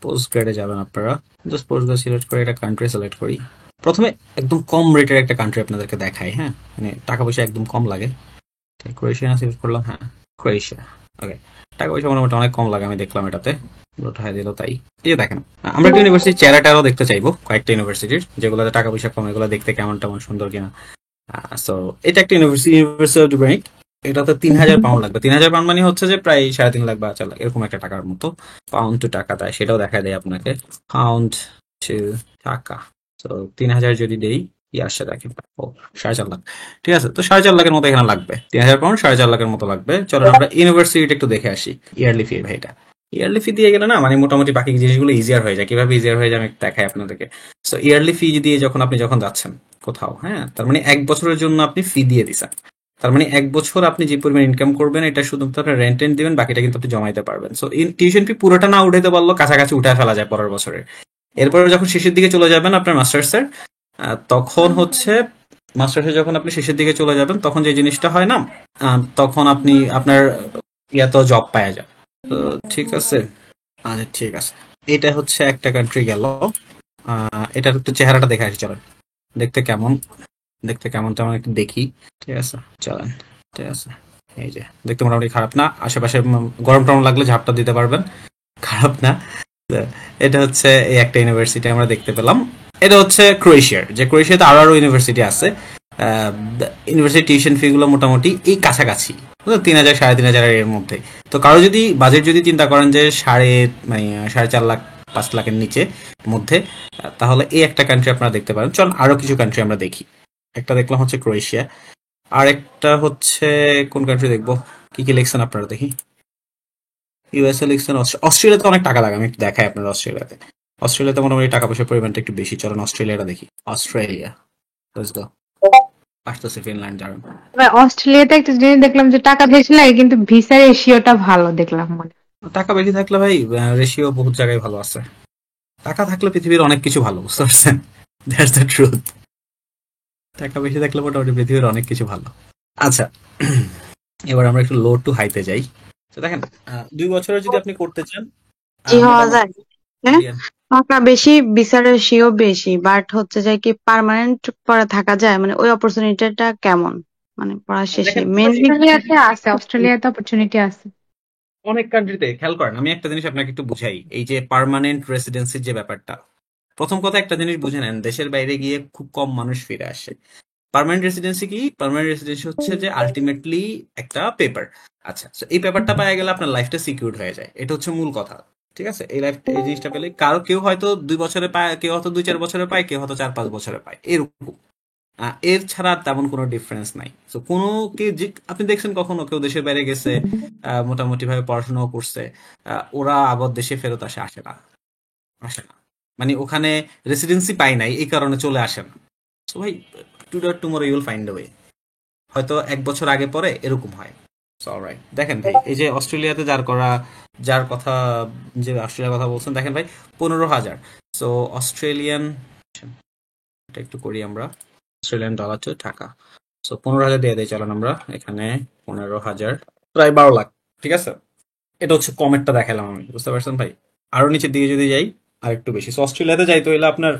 Post গ্রেডে যাবেন আপনারা। জাস্ট পোস্ট গ্রেড সিলেক্ট করে একটা কান্ট্রি সিলেক্ট করি। প্রথমে একদম কম রেটের একটা কান্ট্রি আপনাদেরকে দেখাই, হ্যাঁ, মানে টাকা পয়সা একদম কম লাগে। ক্রোয়েশিয়া সিলেক্ট করলাম, হ্যাঁ ক্রোয়েশিয়া। ওকে, টাকা পয়সা মোটামুটি অনেক কম লাগে, আমি দেখলাম এটাতে উঠাই দিল তাই। এই যে দেখেন, আমরা একটা ইউনিভার্সিটির চেহারাটাও দেখতে চাইবো, কয়েকটা ইউনিভার্সিটির যেগুলোতে টাকা পয়সা কম, এগুলো দেখতে কেমন তেমন সুন্দর কিনা। সো এটা একটা ইউনিভার্সিটি, ইউনিভার্সিটি অফ ডুব্রনিক। এটাতে 3,000 পাউন্ড লাগবে। 3,000 পাউন্ড মানে হচ্ছে যে প্রায় 3.5 লাখ বা 4 লাখ এরকম একটা টাকার মতো। পাউন্ড টু টাকা তাই সেটাও দেখা দেয় আপনাকে। পাউন্ড টু টাকা। তো 3,000 যদি দেই, কি আসছে দেখেন, ও 4.5 লাখ। ঠিক আছে, তো 4.5 লাখের মতো এখানে লাগবে। 3,000 পাউন্ড 4.5 লাখের মতো লাগবে। চলো আমরা ইউনিভার্সিটি একটু দেখে আসি। ইয়ারলি ফি ভাইটা, ইয়ারলি ফি দিয়ে গেলে না মানে মোটামুটি বাকি জিনিসগুলো ইজিয়ার হয়ে যায়। কিভাবে ইজিয়ার হয়ে যায় আমি দেখাই আপনাদেরকে। সো ইয়ারলি ফি দিয়ে যখন যাচ্ছেন কোথাও, হ্যাঁ, তার মানে 1 বছরের জন্য আপনি ফি দিয়ে দিচ্ছেন। তার মানে 1 বছর আপনি যে পরিমাণ ইনকাম করবেন এটা শুধুমাত্র আপনার রেন্ট দিবেন, বাকিটা কিন্তু আপনি জমাইতে পারবেন। সো টিউশন ফি পুরোটা না উঠাইতে পারলো কাছাকাছি উঠে ফেলা যায় পরের বছরে। এরপরে যখন শেষের দিকে চলে যাবেন আপনার মাস্টার্সের, তখন হচ্ছে মাস্টার্সে যখন আপনি শেষের দিকে চলে যাবেন তখন যে জিনিসটা হয় না, তখন আপনি আপনার ইয়াতো জব পাওয়া যায়। তো ঠিক আছে, আচ্ছা ঠিক আছে। এটা হচ্ছে একটা কান্ট্রি গেল। এটার একটু চেহারাটা দেখে আসি চলেন, দেখতে কেমন, দেখতে কেমন তেমন একটু দেখি। ঠিক আছে, চলেন। ঠিক আছে, এই যে দেখতে মোটামুটি খারাপ না। আশেপাশে গরম টরম লাগলে ঝাপটা দিতে পারবেন, খারাপ না। তো এটা হচ্ছে এই একটা ইউনিভার্সিটি আমরা দেখতে পেলাম। এটা হচ্ছে ক্রোয়েশিয়ার, যে ক্রোয়েশিয়াতে আরো আরো ইউনিভার্সিটি আছে। ইউনিভার্সিটি টিউশন ফি গুলো মোটামুটি এই কাছাকাছি, 3,000 3,500 এর মধ্যে। তো কারো যদি বাজেট যদি চিন্তা করেন যে মানে 4.5 লাখ 5 লাখের নিচে মধ্যে, তাহলে এই একটা কান্ট্রি আপনারা দেখতে পারেন। চল আরো কিছু কান্ট্রি আমরা দেখি। একটা দেখলাম হচ্ছে ক্রোয়েশিয়া, আর একটা হচ্ছে কোন কান্ট্রি দেখবো, কি কি লিখছেন আপনারা দেখি। ইউএসএ লিখছেন, অস্ট্রেলিয়াতে অনেক টাকা লাগে, আমি একটু দেখাই আপনার। অস্ট্রেলিয়াতে মোটামুটি টাকা পয়সার পরিমাণটা একটু বেশি। চলেন অস্ট্রেলিয়াটা দেখি। Australia, let's go. আসতেছে ফিনল্যান্ড, দাঁড়ান। তবে অস্ট্রেলিয়াতে একটা জিনিস দেখলাম যে টাকা বেশি লাগে কিন্তু ভিসা রেশিওটা ভালো দেখলাম মনে। টাকা বেশি থাকলে ভাই রেশিও বহুত জায়গায় ভালো আছে। টাকা থাকলে পৃথিবীর অনেক কিছু ভালো, বুঝতে পারছেন? That's the truth. টাকা বেশি থাকলে মোটামুটি পৃথিবীর অনেক কিছু ভালো। আচ্ছা, এবার আমরা একটু লো টু হাইতে যাই। তো দেখেন, 2 বছরের যদি আপনি করতে চান, জি হওয়া যায়। মোটামুটি হ্যাঁ, ইন্ডিয়ান। টাকা বেশি ভিসা রেশিও বেশি, বাট হচ্ছে যে কি পার্মানেন্ট পরে থাকা যায় মানে ওই অপরচুনিটিটা কেমন মানে পড়া শেষে দেখেন মেনলি। অনেক অস্ট্রেলিয়াতে আছে, অস্ট্রেলিয়াতে অপরচুনিটি আছে। অনেক কান্ট্রিতে খেয়াল করেন, আমি একটা জিনিস আপনাকে একটু বুঝাই, এই যে পার্মানেন্ট রেসিডেন্সির যে ব্যাপারটা। প্রথম কথা একটা জিনিস বুঝে নেন, দেশের বাইরে গিয়ে খুব কম মানুষ ফিরে আসে। পার্মানেন্ট রেসিডেন্সি কি? পার্মানেন্ট রেসিডেন্সি হচ্ছে যে আলটিমেটলি একটা পেপার। আচ্ছা, so এই পেপারটা পাওয়া গেলে আপনার লাইফটা সিকিউর হয়ে যায়, এটা হচ্ছে মূল কথা। ঠিক আছে, এই জিনিসটা পেলে কেউ হয়তো 2 বছরে পায়, কেউ হয়তো 2-4 বছরে পায়, কেউ হয়তো 4-5 বছরে পায়, এরকম। এর ছাড়া আর তেমন কোনো ডিফারেন্স নাই। তো কোনো আপনি দেখছেন কখনো কেউ দেশের বাইরে গেছে, মোটামুটি ভাবে পড়াশোনাও করছে, ওরা আবার দেশে ফেরত আসে না। মানে ওখানে রেসিডেন্সি পায় নাই এই কারণে চলে আসে না। তো ভাই, today tomorrow you will find a way. হয়তো 1 বছর আগে পরে এরকম হয়। সো অলরাইট, দেখেন ভাই, এই যে অস্ট্রেলিয়াতে যার কথা, যে অস্ট্রেলিয়ার কথা বলছেন, দেখেন ভাই, 15,000। সো অস্ট্রেলিয়ান, এটা একটু করি আমরা, অস্ট্রেলিয়ান ডলার টু টাকা। সো 15,000 দিয়ে দেয়, চলেন আমরা এখানে 15,000, প্রায় 12 লাখ। ঠিক আছে, এটা হচ্ছে কমেরটা দেখালাম আমি, বুঝতে পারছেন ভাই? আরো নিচের দিকে যদি যাই, আর একটু বেশি। সো অস্ট্রেলিয়াতে যাইতে হইলে আপনার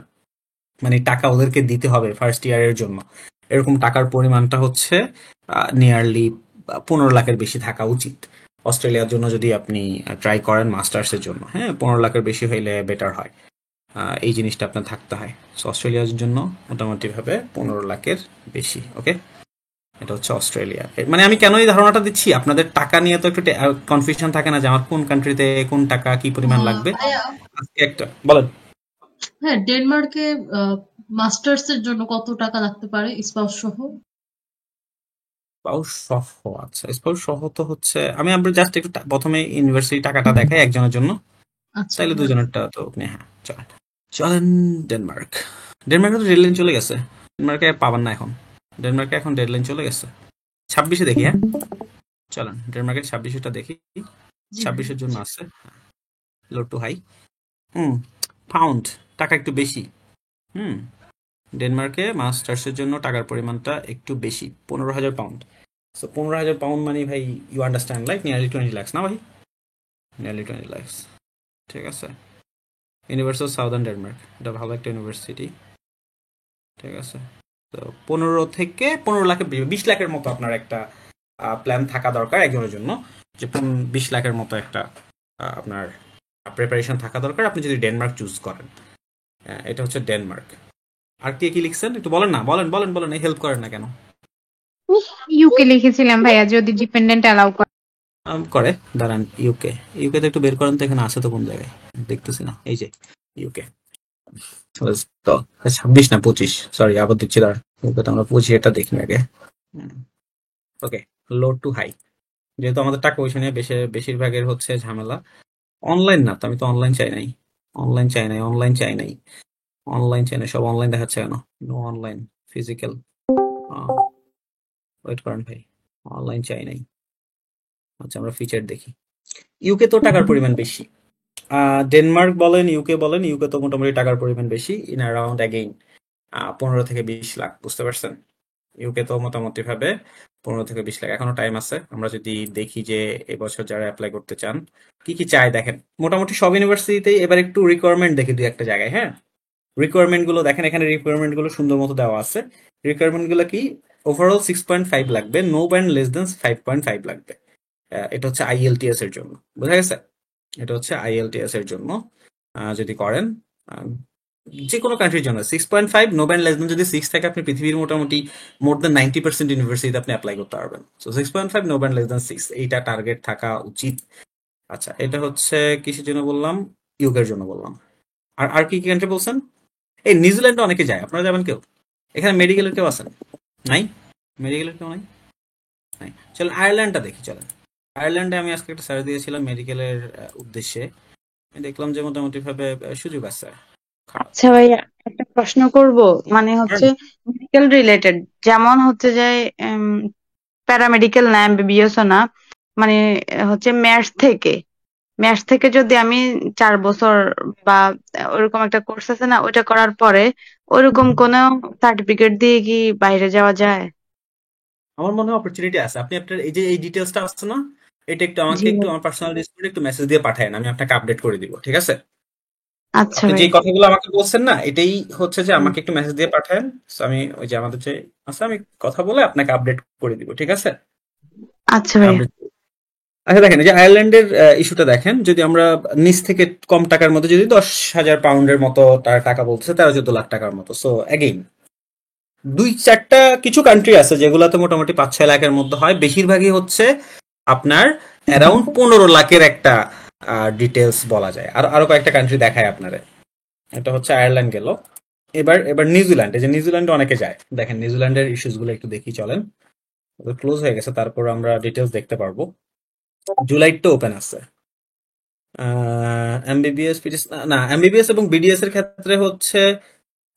মানে টাকা ওদেরকে দিতে হবে ফার্স্ট ইয়ারের জন্য। এরকম টাকার পরিমাণটা হচ্ছে নিয়ারলি 15 লাখের বেশি থাকা উচিত অস্ট্রেলিয়ার জন্য, যদি আপনি ট্রাই করেন মাস্টার্সের জন্য। হ্যাঁ, 15 লাখের বেশি হইলে বেটার হয়। এই জিনিসটা আপনার থাকতে হয়। সো অস্ট্রেলিয়ার জন্য মোটামুটি ভাবে 15 লাখের বেশি। ওকে, এটা হচ্ছে অস্ট্রেলিয়া। মানে আমি কেন এই ধারণাটা দিচ্ছি, আপনাদের টাকা নিয়ে তো একটু কনফিউশন থাকে না যে আমার কোন কান্ট্রিতে কোন টাকা কি পরিমাণ লাগবে। ভাইয়া, আজকে একটা বলেন। হ্যাঁ, ডেনমার্কে মাস্টার্স এর জন্য কত টাকা লাগতে পারে স্পাউস সহ? স্পাউস সহ, আচ্ছা স্পাউস সহ তো হচ্ছে, আমরা জাস্ট একটু প্রথমে ইউনিভার্সিটি টাকাটা দেখাই একজনের জন্য, আচ্ছা, তাইলে হ্যাঁ। দুজনেরটা তো হ্যাঁ চলেন। চলেন ডেনমার্ক। ডেনমার্কে তো ডেডলাইন চলে গেছে। ডেনমার্কে আর পাবেন না এখন। ডেনমার্কে এখন ডেডলাইন চলে গেছে। 26-এ দেখি, হ্যাঁ চলেন ডেনমার্কের 26-টা দেখি। জি ভাইয়া। 26-এর জন্য আছে low to high. Hmm, pound, টাকা একটু বেশি। হুম, ডেনমার্কে মাস্টার্সের জন্য টাকার পরিমাণটা একটু বেশি, 15,000 পাউন্ড। সো 15,000 পাউন্ড মানে ভাই, you understand like nearly 20 lakh না ভাই, নিয়ারলি 20 লাখ। ঠিক আছে, ইউনিভার্সিটি অফ সাউদার্ন ডেনমার্ক, এটা ভালো একটা ইউনিভার্সিটি। ঠিক আছে, তো 15 থেকে 15 লাখের 20 লাখের মতো আপনার একটা প্ল্যান থাকা দরকার একজনের জন্য, যে 20 লাখের মতো একটা আপনার প্রিপারেশন থাকা দরকার আপনি যদি ডেনমার্ক চুজ করেন। এটা হচ্ছে ডেনমার্ক। আর কে কি লিখছেন একটু বলেন না, বলেন বলেন বলেন, এই হেল্প করেন না কেন? ইউকে লিখেছিলাম ভাইয়া, যদি ডিপেন্ডেন্ট অ্যালাউ করে। করে দাঁড়ান, ইউকে, ইউকে তো একটু বের করেন তো, এখানে আছে তো কোন জায়গায় দেখতেছি না, এই যে ইউকে। তো 26 না 25, সরি আবার দিচ্ছি, দাঁড়ান ইউকে তো আমরা 25, এটা দেখি আগে। ওকে, লো টু হাই, যেহেতু আমাদের টাকা পয়সা নিয়ে বেশিরভাগের হচ্ছে ঝামেলা। অনলাইন না তো, আমি তো অনলাইন চাই নাই, অনলাইন চাই নাই, অনলাইন চাই নাই, অনলাইন চাই নাই, সব অনলাইন দেখাচ্ছে কেন? নো অনলাইন, ফিজিক্যাল, ওয়েট করেন ভাই, অনলাইন চাই নাই। আচ্ছা আমরা ফিচার দেখি। ইউকে তো টাকার পরিমাণ বেশি, ডেনমার্ক বলেন ইউকে বলেন, ইউকে তো মোটামুটি টাকার পরিমাণ বেশি, ইন অ্যারাউন্ড অ্যাগেইন 15 থেকে 20 লাখ, বুঝতে পারছেন? ইউকে তো মোটামুটি ভাবে 15 থেকে 20 লাখ, এখনো টাইম আছে। আমরা যদি দেখি যে এবছর যারা অ্যাপ্লাই করতে চান কি কি চাই, দেখেন মোটামুটি সব ইউনিভার্সিটিতেই এবার একটু রিকোয়ারমেন্ট দেখি দুই একটা জায়গায়। হ্যাঁ, রিকোয়ারমেন্ট গুলো দেখেন, এখানে রিকোয়ারমেন্ট গুলো সুন্দর মতো দেওয়া আছে। রিকোয়ারমেন্ট গুলো কি? ওভারঅল 6.5 লাগবে, নো ব্যান্ড লেস দেন 5.5 লাগবে। এটা হচ্ছে আইএলটিএস এর জন্য, বোঝা গেছে? এটা হচ্ছে আইএলটিএস এর জন্য যদি করেন যে কোনো কান্ট্রির জন্য 6.5, নো ব্যান্ড লেস দেন যদি 6 থাকে, আপনি পৃথিবীর মোটামুটি মোর দেন 90% ইউনিভার্সিটিতে আপনি অ্যাপ্লাই করতে পারবেন। So 6.5, no band less than 6, এইটা টার্গেট থাকা উচিত। আচ্ছা, এটা হচ্ছে কিসের জন্য বললাম? ইউকের জন্য বললাম। আর আর কি কি কান্ট্রি বলছেন? এই নিউজিল্যান্ডে অনেকে যায়, আপনারা যাবেন কেউ? এখানে মেডিকেলের কেউ আছেন? নাই, মেডিকেলের কেউ নাই, নাই। চলেন আয়ারল্যান্ডটা দেখি, চলেন। আয়ারল্যান্ডে আমি আজকে একটা সার্চ দিয়েছিলাম মেডিকেলের উদ্দেশ্যে, দেখলাম যে মোটামুটি ভাবে সুযোগ আছে। খারাপ আচ্ছা ভাইয়া, একটা প্রশ্ন করব, মানে হচ্ছে না। মেডিকেল রিলেটেড, যেমন হচ্ছে যে প্যারামেডিকেল না, এমবিবিএস ও না, মানে হচ্ছে ম্যাথস থেকে যদি আমি 4 বছর বা ওরকম একটা কোর্স আছে না, ওইটা করার পরে ওরকম কোনো সার্টিফিকেট দিয়ে কি বাইরে যাওয়া যায়? আমার মনে হয় অপরচুনিটি আছে। আপনি আপনার এই যে এই ডিটেলসটা আসছে না, এটা একটু আমাকে জি একটু আমার পার্সোনাল ডিসপ্লে একটু মেসেজ দিয়ে পাঠায়েন, আমি আপনাকে আপডেট করে দিব, ঠিক আছে? আচ্ছা আপনি যে ভাইয়া। কথাগুলো আমাকে বলছেন না, এটাই হচ্ছে যে হুম, আমাকে একটু মেসেজ দিয়ে পাঠায়েন। So, আমি ওই যে আমাদের যে আছে, আমি কথা বলে আপনাকে আপডেট করে দিব, ঠিক আছে? আচ্ছা ভাইয়া। আপডেট। আচ্ছা দেখেন, এই যে আয়ারল্যান্ডের ইস্যুটা দেখেন, যদি আমরা নিচ থেকে কম টাকার মধ্যে, যদি 10,000 পাউন্ডের মতো তার টাকা বলতেছে, 13-14 লাখ টাকার মতো। সো অ্যাগেইন 2-4টা কিছু কান্ট্রি আছে যেগুলোতে মোটামুটি 5-6 লাখের মধ্যে হয়, বেশিরভাগই হচ্ছে আপনার অ্যারাউন্ড 15 লাখের একটা ডিটেলস বলা যায়। আর আরো কয়েকটা কান্ট্রি দেখায় আপনারে। এটা হচ্ছে আয়ারল্যান্ড গেল। এবার এবার নিউজিল্যান্ড, এই যে নিউজিল্যান্ডে অনেকে যায়, দেখেন নিউজিল্যান্ডের ইস্যুস গুলো একটু দেখি, চলেন। ক্লোজ হয়ে গেছে, তারপর আমরা ডিটেলস দেখতে পারবো। জুলাইটটা ওপেন আছে। এমবিবিএস না, এমবিবিএস এবং বিডিএস এর ক্ষেত্রে হচ্ছে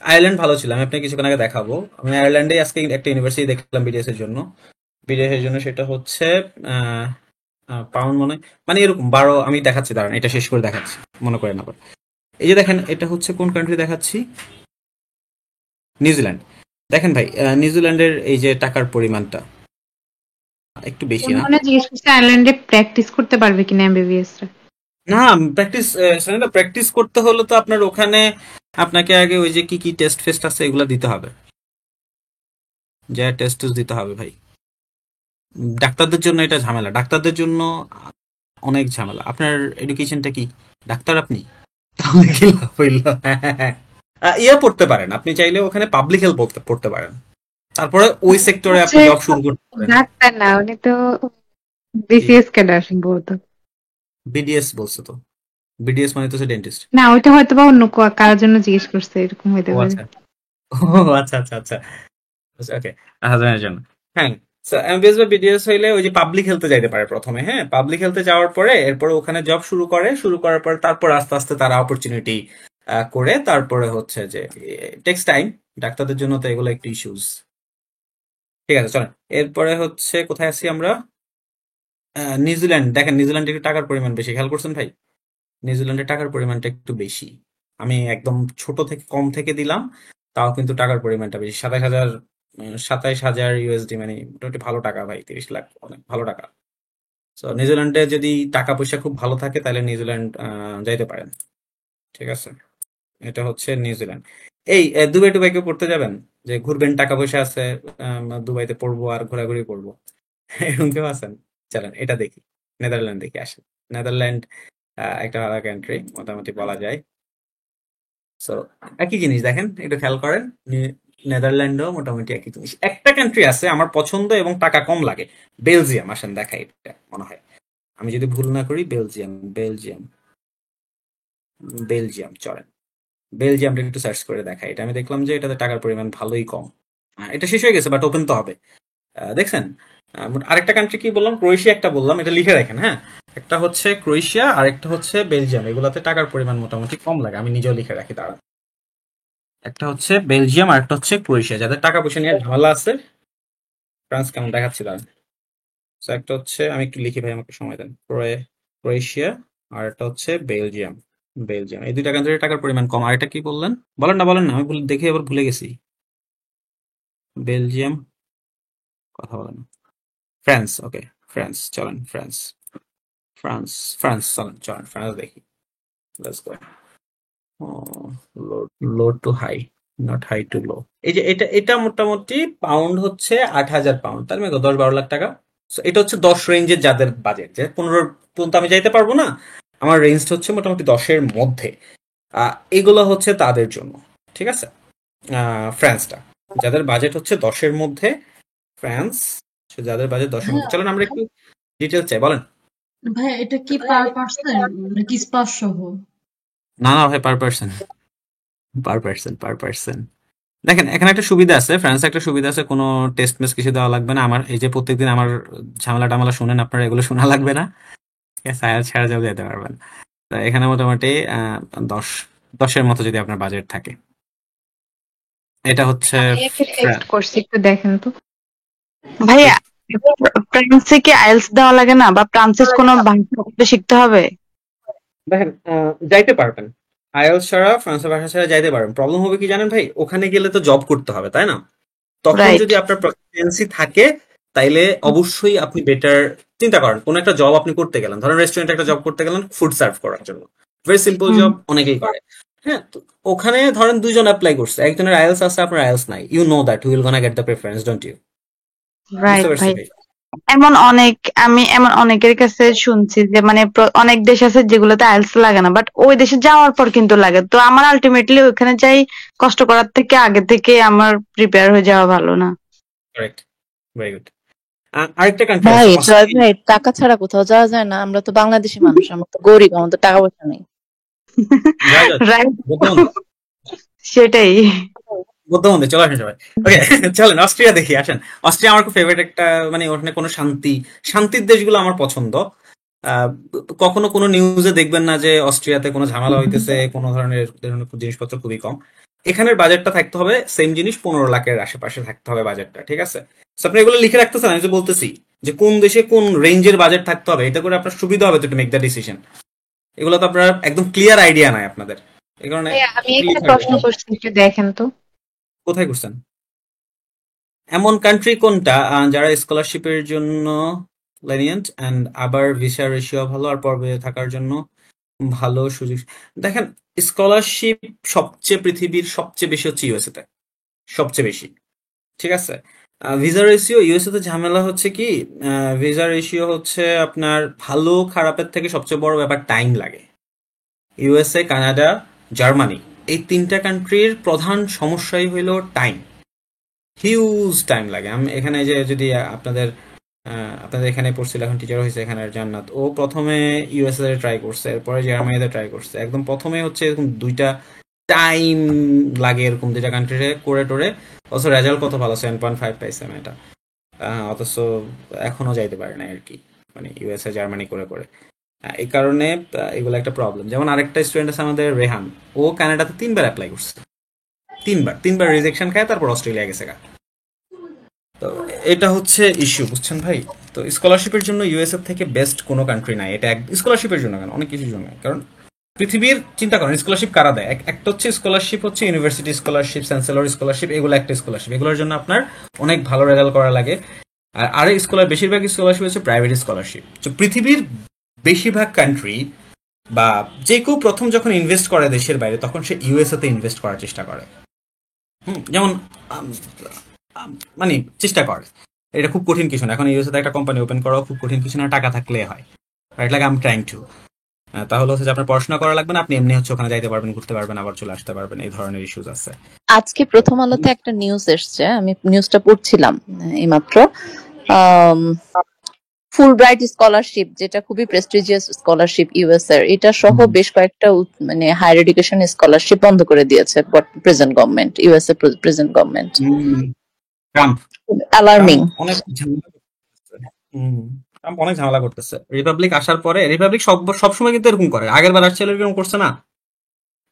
আয়ারল্যান্ড ভালো ছিল। আমি আপনাকে কিছুক্ষণ আগে দেখাবো। আমি আয়ারল্যান্ডে আজকে একটা ইউনিভার্সিটি দেখলাম বিডিএস এর জন্য। বিডিএস এর জন্য সেটা হচ্ছে পাউন্ড মনে হয়, মানে এরকম 12, আমি দেখাচ্ছি, দাঁড়ান এটা শেষ করে দেখাচ্ছি, মনে করেন আবার। এই যে দেখেন, এটা হচ্ছে কোন কান্ট্রি দেখাচ্ছি? নিউজিল্যান্ড। দেখেন ভাই, নিউজিল্যান্ডের এই যে টাকার পরিমাণটা একটু বেশি না? মনে জিজ্ঞেস করছে আয়ারল্যান্ডে প্র্যাকটিস করতে পারবে কিনা এমবিবিএস রা। না, প্র্যাকটিস, প্র্যাকটিস করতে হলে তো আপনার ওখানে আপনাকে আগে ওই যে কি কি টেস্ট ফেস্ট আছে এগুলো দিতে হবে, যা টেস্ট দিতে হবে ভাই। ডাক্তারদের জন্য এটা ঝামেলা, ডাক্তারদের জন্য অনেক ঝামেলা। আপনার এডুকেশনটা কি? ডাক্তার আপনি? তাহলে কি লাভ হইল? ইয়ে পড়তে পারেন আপনি চাইলে, ওখানে পাবলিক হেলথ পড়তে পারেন, তারপরে ওই সেক্টরে আপনি হচ্ছে জব শুরু করতে পারেন। ডাক্তার না, উনি তো কি? বিসিএস ক্যাডার সম্ভবত। বিডিএস বলছে তো, বিডিএস মানে তো ডেন্টিস্ট। না, ওইটা হয়তো বা অন্য কারোর জন্য জিজ্ঞেস করছে, এরকম হইতে ও পারে। আচ্ছা, ও আচ্ছা আচ্ছা আচ্ছা, ওকে, হাজবেন্ডের জন্য। হ্যাঁ, এমবিএস বা বিডিএস হইলে ওই যে পাবলিক হেলথে যাইতে পারে প্রথমে। হ্যাঁ, পাবলিক হেলথে যাওয়ার পরে এরপরে ওখানে জব শুরু করে, শুরু করার পর তারপর আস্তে আস্তে তারা অপরচুনিটি করে, তারপরে হচ্ছে যে টেক্স টাইম। ডাক্তারদের জন্য তো এগুলো একটু ইস্যুস। ঠিক আছে, চলেন এরপরে হচ্ছে কোথায় আছি আমরা? নিউজিল্যান্ড। দেখেন নিউজিল্যান্ডে একটু টাকার পরিমাণ বেশি, খেয়াল করছেন ভাই? নিউজিল্যান্ডের টাকার পরিমাণটা একটু বেশি। আমি একদম ছোট থেকে কম থেকে দিলাম, তাও কিন্তু টাকার পরিমাণটা বেশি। 27,000, 27,000 ইউএসডি, মানে মোটামুটি ভালো টাকা ভাই, 30 লাখ, অনেক ভালো টাকা। তো নিউজিল্যান্ডে যদি টাকা পয়সা খুব ভালো থাকে তাহলে নিউজিল্যান্ড যাইতে পারেন, ঠিক আছে, এটা হচ্ছে নিউজিল্যান্ড। এই দুবাই টুবাই কেউ পড়তে যাবেন, যে ঘুরবেন, টাকা পয়সা আছে, দুবাইতে পড়বো আর ঘোরাঘুরি করবো, এরকম কেউ আছেন? চলেন এটা দেখি, নেদারল্যান্ড দেখি, আসেন। নেদারল্যান্ড একটা ভালো কান্ট্রি মোটামুটি বলা যায়। সো একই জিনিস দেখেন, একটু খেয়াল করেন, নেদারল্যান্ডও মোটামুটি একই জিনিস। একটা কান্ট্রি আছে আমার পছন্দ এবং টাকা কম লাগে, বেলজিয়াম। আসেন দেখাই, এটা মনে হয় আমি যদি ভুল না করি, বেলজিয়াম বেলজিয়াম বেলজিয়াম। চলেন বেলজিয়ামটা একটু সার্চ করে দেখাই। এটা আমি দেখলাম যে এটাতে টাকার পরিমাণ ভালোই কম। এটা শেষ হয়ে গেছে, বাট ওপেন তো হবে। দেখছেন? আরেকটা কান্ট্রি কি বললাম? ক্রোয়েশিয়া একটা বললাম, এটা লিখে রাখেন, হ্যাঁ। একটা হচ্ছে ক্রোয়েশিয়া আর একটা হচ্ছে বেলজিয়াম। এগুলাতে টাকার পরিমাণ মোটামুটি কম লাগে, আমি নিজেও লিখে রাখি। দাঁড়ান, একটা হচ্ছে বেলজিয়াম আর একটা হচ্ছে ক্রোয়েশিয়া, যাদের টাকা পয়সা নিয়ে ঝামেলা আছে। ফ্রান্স কেমন দেখাচ্ছি, দাঁড়ান। So, একটা হচ্ছে, আমি একটু লিখি ভাই, আমাকে সময় দেন। ক্রোয়েশিয়া আর একটা হচ্ছে বেলজিয়াম। বেলজিয়াম, এই দুইটা কান্ট্রির টাকার পরিমাণ কম। আর এটা কি বললেন? বলেন না, বলেন না, আমি দেখে আবার ভুলে গেছি। বেলজিয়াম, কথা বলেন। France, okay, France. চলেন ফ্রান্স, ফ্রান্স, ফ্রান্স, চলেন চলেন ফ্রান্স দেখি। Let's go. Low to high, not high to low. এই যে এটা এটা মোটামুটি পাউন্ড হচ্ছে 8,000 পাউন্ড, তার মানে 10-12 লাখ টাকা। So, এটা হচ্ছে 10 রেঞ্জের, যাদের বাজেট যে 15 পর্যন্ত আমি যাইতে পারবো না, আমার রেঞ্জটা হচ্ছে মোটামুটি 10-এর মধ্যে। এগুলো হচ্ছে তাদের জন্য, ঠিক আছে। ফ্রান্সটা, যাদের বাজেট হচ্ছে 10-এর মধ্যে, ফ্রান্স, যাদের বাজেট 10-এর মধ্যে। চলেন আমরা একটু ডিটেলস চাই, বলেন। ভাই এটা কি পার পার্সন নাকি স্পা সহ? না না ভাই, per person, per person, per person. দেখেন, এখানে একটা সুবিধা আছে, ফ্রান্সে একটা সুবিধা আছে, কোনো টেস্ট মেস কিছু দেওয়া লাগবে না। আমার এই যে প্রত্যেকদিন আমার ঝামেলা টামেলা শুনেন আপনারা, এগুলো শোনা লাগবে না, ঠিক আছে। আয়াল ছাড়া যাও যেতে পারবেন। তো এখানে মোটামুটি 10-10-এর মতো যদি আপনার বাজেট থাকে। এটা হচ্ছে আমি একটা টেক্সট করছি, একটু দেখেন তো। ভাইয়া, ফ্রান্সে কি আইএলটিএস দেওয়া লাগে না, বা ফ্রান্সের কোনো ভাষা শিখতে হবে? দেখেন, যাইতে পারবেন আইএলটিএস ছাড়া, ফ্রান্সের ভাষা ছাড়া যাইতে পারবেন। প্রবলেম হবে কি জানেন ভাই, ওখানে গেলে তো জব করতে হবে, তাই না? তখন রাইট। যদি আপনার প্রফিসিয়েন্সি থাকে, তাইলে অবশ্যই আপনি বেটার চিন্তা করেন। কোন একটা জব আপনি করতে গেলেন, ধরেন রেস্টুরেন্টে একটা জব করতে গেলেন, ফুড সার্ভ করার জন্য, ভেরি সিম্পল জব, অনেকেই করে, হ্যাঁ। তো ওখানে ধরেন 2 জন অ্যাপ্লাই করছে, একজনের আইএলটিএস আছে, আপনার আইএলটিএস নাই, you know that we'll gonna get the preference, don't you? Right বুঝতে ভাই। পারছি ভাই। আমি এমন অনেকের কাছে শুনছি যে মানে অনেক দেশ আছে যেগুলোতে আইএলটিএস লাগে না, বাট ওই দেশে যাওয়ার পর কিন্তু লাগে। তো আমার আলটিমেটলি ওইখানে যাই কষ্ট করার থেকে আগে থেকে আমার প্রিপেয়ার হয়ে যাওয়া ভালো না? Correct, very good. আরেকটা কান্ট্রি ভাই আছে, জয় অস্ট্রেলিয়া। ভাই, টাকা ছাড়া কোথাও যাওয়া যায় না। আমরা তো বাংলাদেশি মানুষ, আমরা তো গরিব, আমাদের টাকা পয়সা নেই। যা যা, রাইট, বুদ্ধিমন্ত, সেটাই। বুদ্ধিমন্ত, চলে আসেন সবাই। ওকে, চলেন অস্ট্রিয়া দেখি, আসেন। অস্ট্রিয়া আমার খুব ফেভারিট একটা, মানে ওখানে কোনো শান্তির দেশগুলো আমার পছন্দ। আহ, কখনো কোনো নিউজে দেখবেন না যে অস্ট্রিয়াতে কোনো ঝামেলা হইতেছে, কোনো ধরনের জিনিসপত্র খুবই কম। এখানের বাজেটটা থাকতে হবে সেম জিনিস, 15 লাখের আশেপাশে থাকতে হবে বাজেটটা, ঠিক আছে। So, আপনি এগুলো লিখে রাখতেছেন, আমি যে বলতেছি যে কোন দেশে কোন রেঞ্জের বাজেট থাকতে হবে, এটা করে আপনার সুবিধা হবে তো মেক দ্য ডিসিশন। এগুলো তো আপনার একদম ক্লিয়ার আইডিয়া নাই আপনাদের, এই কারণে। ভাইয়া, আমি একটা প্রশ্ন করছি, একটু দেখেন তো। কোথায় করছেন? এমন কান্ট্রি কোনটা যারা স্কলারশিপের জন্য লেনিয়েন্ট, অ্যান্ড আবার ভিসা রেশিও ভালো, আর পর্বে থাকার জন্য ভালো সুযোগ। দেখেন, স্কলারশিপ পৃথিবীর সবচেয়ে বেশি হচ্ছে ইউএসএ তে, সবচেয়ে বেশি, ঠিক আছে। ভিসা রেশিও ইউএসএ তে ঝামেলা হচ্ছে কি, ভিসা রেশিও হচ্ছে আপনার ভালো খারাপের থেকে সবচেয়ে বড় ব্যাপার টাইম লাগে। ইউএসএ, কানাডা, জার্মানি, এই 3টা কান্ট্রির প্রধান সমস্যাই হইল টাইম, হিউজ টাইম লাগে। আমি এখানে যে যদি আপনাদের এখানে পড়ছিল, এখন টিচার হয়েছে এখানে জান্নাত, ও প্রথমে ইউএসএ ট্রাই করছে, এরপরে জার্মানিতে ট্রাই করছে। একদম প্রথমে হচ্ছে এরকম 2টা টাইম লাগে, এরকম 2টা কান্ট্রিতে করে টোরে, অথচ রেজাল্ট কত ভালো, 7.5 পাইছে এটা। অথচ এখনো যাইতে পারে না আর কি, মানে ইউএসএ জার্মানি করে করে। এই কারণে এগুলো একটা প্রবলেম। যেমন আরেকটা স্টুডেন্ট আছে আমাদের, রেহান, ও কানাডাতে 3বার অ্যাপ্লাই করছে, 3বার রিজেকশন খায়, তারপর অস্ট্রেলিয়া গেছে গা। তো এটা হচ্ছে ইস্যু, বুঝছেন ভাই। তো স্কলারশিপের জন্য ইউএসএ থেকে বেস্ট কোনো কান্ট্রি নাই, এটা স্কলারশিপের জন্য কেন, অনেক কিছুর জন্য। কারণ পৃথিবীর চিন্তা করেন, স্কলারশিপ কারা দেয়? একটা হচ্ছে স্কলারশিপ হচ্ছে ইউনিভার্সিটি স্কলারশিপ, চ্যান্সেলর স্কলারশিপ, এগুলো একটা স্কলারশিপ। এগুলোর জন্য আপনার অনেক ভালো রেজাল্ট করা লাগে। আর বেশিরভাগ স্কলারশিপ হচ্ছে প্রাইভেট স্কলারশিপ। তো পৃথিবীর বেশিরভাগ কান্ট্রি বা যে কেউ প্রথম যখন ইনভেস্ট করে দেশের বাইরে তখন সে ইউএসএ তে ইনভেস্ট করার চেষ্টা করে। যেমন আম, আম, মানে চেষ্টা করে, এটা খুব কঠিন কিছু না। এখন ইউএসএ তে একটা কোম্পানি ওপেন করাও খুব কঠিন কিছু না, টাকা থাকলে হয়। Right, like I am trying to. তাহলে হচ্ছে যে আপনার পড়াশোনা করা লাগবে না, আপনি এমনি হচ্ছে ওখানে যাইতে পারবেন, ঘুরতে পারবেন, আবার চলে আসতে পারবেন, এই ধরনের ইস্যুস আছে। আজকে প্রথম আলোতে একটা নিউজ এসছে, আমি নিউজটা পড়ছিলাম এইমাত্র। ফুল ব্রাইট স্কলারশিপ, যেটা খুবই প্রেস্টিজিয়াস স্কলারশিপ ইউএস এর, এটা সহ বেশ কয়েকটা মানে হায়ার এডুকেশন স্কলারশিপ বন্ধ করে দিয়েছে প্রেজেন্ট গভর্নমেন্ট, ইউএস এর প্রেজেন্ট গভর্নমেন্ট। Trump alarming. অনেক ঝামেলা করতেছে। ট্রাম্প অনেক ঝামেলা করতেছে। রিপাবলিক আসার পরে, রিপাবলিক সবসময় কিন্তু এরকম করে, আগের বার আসছে এরকম করছে না,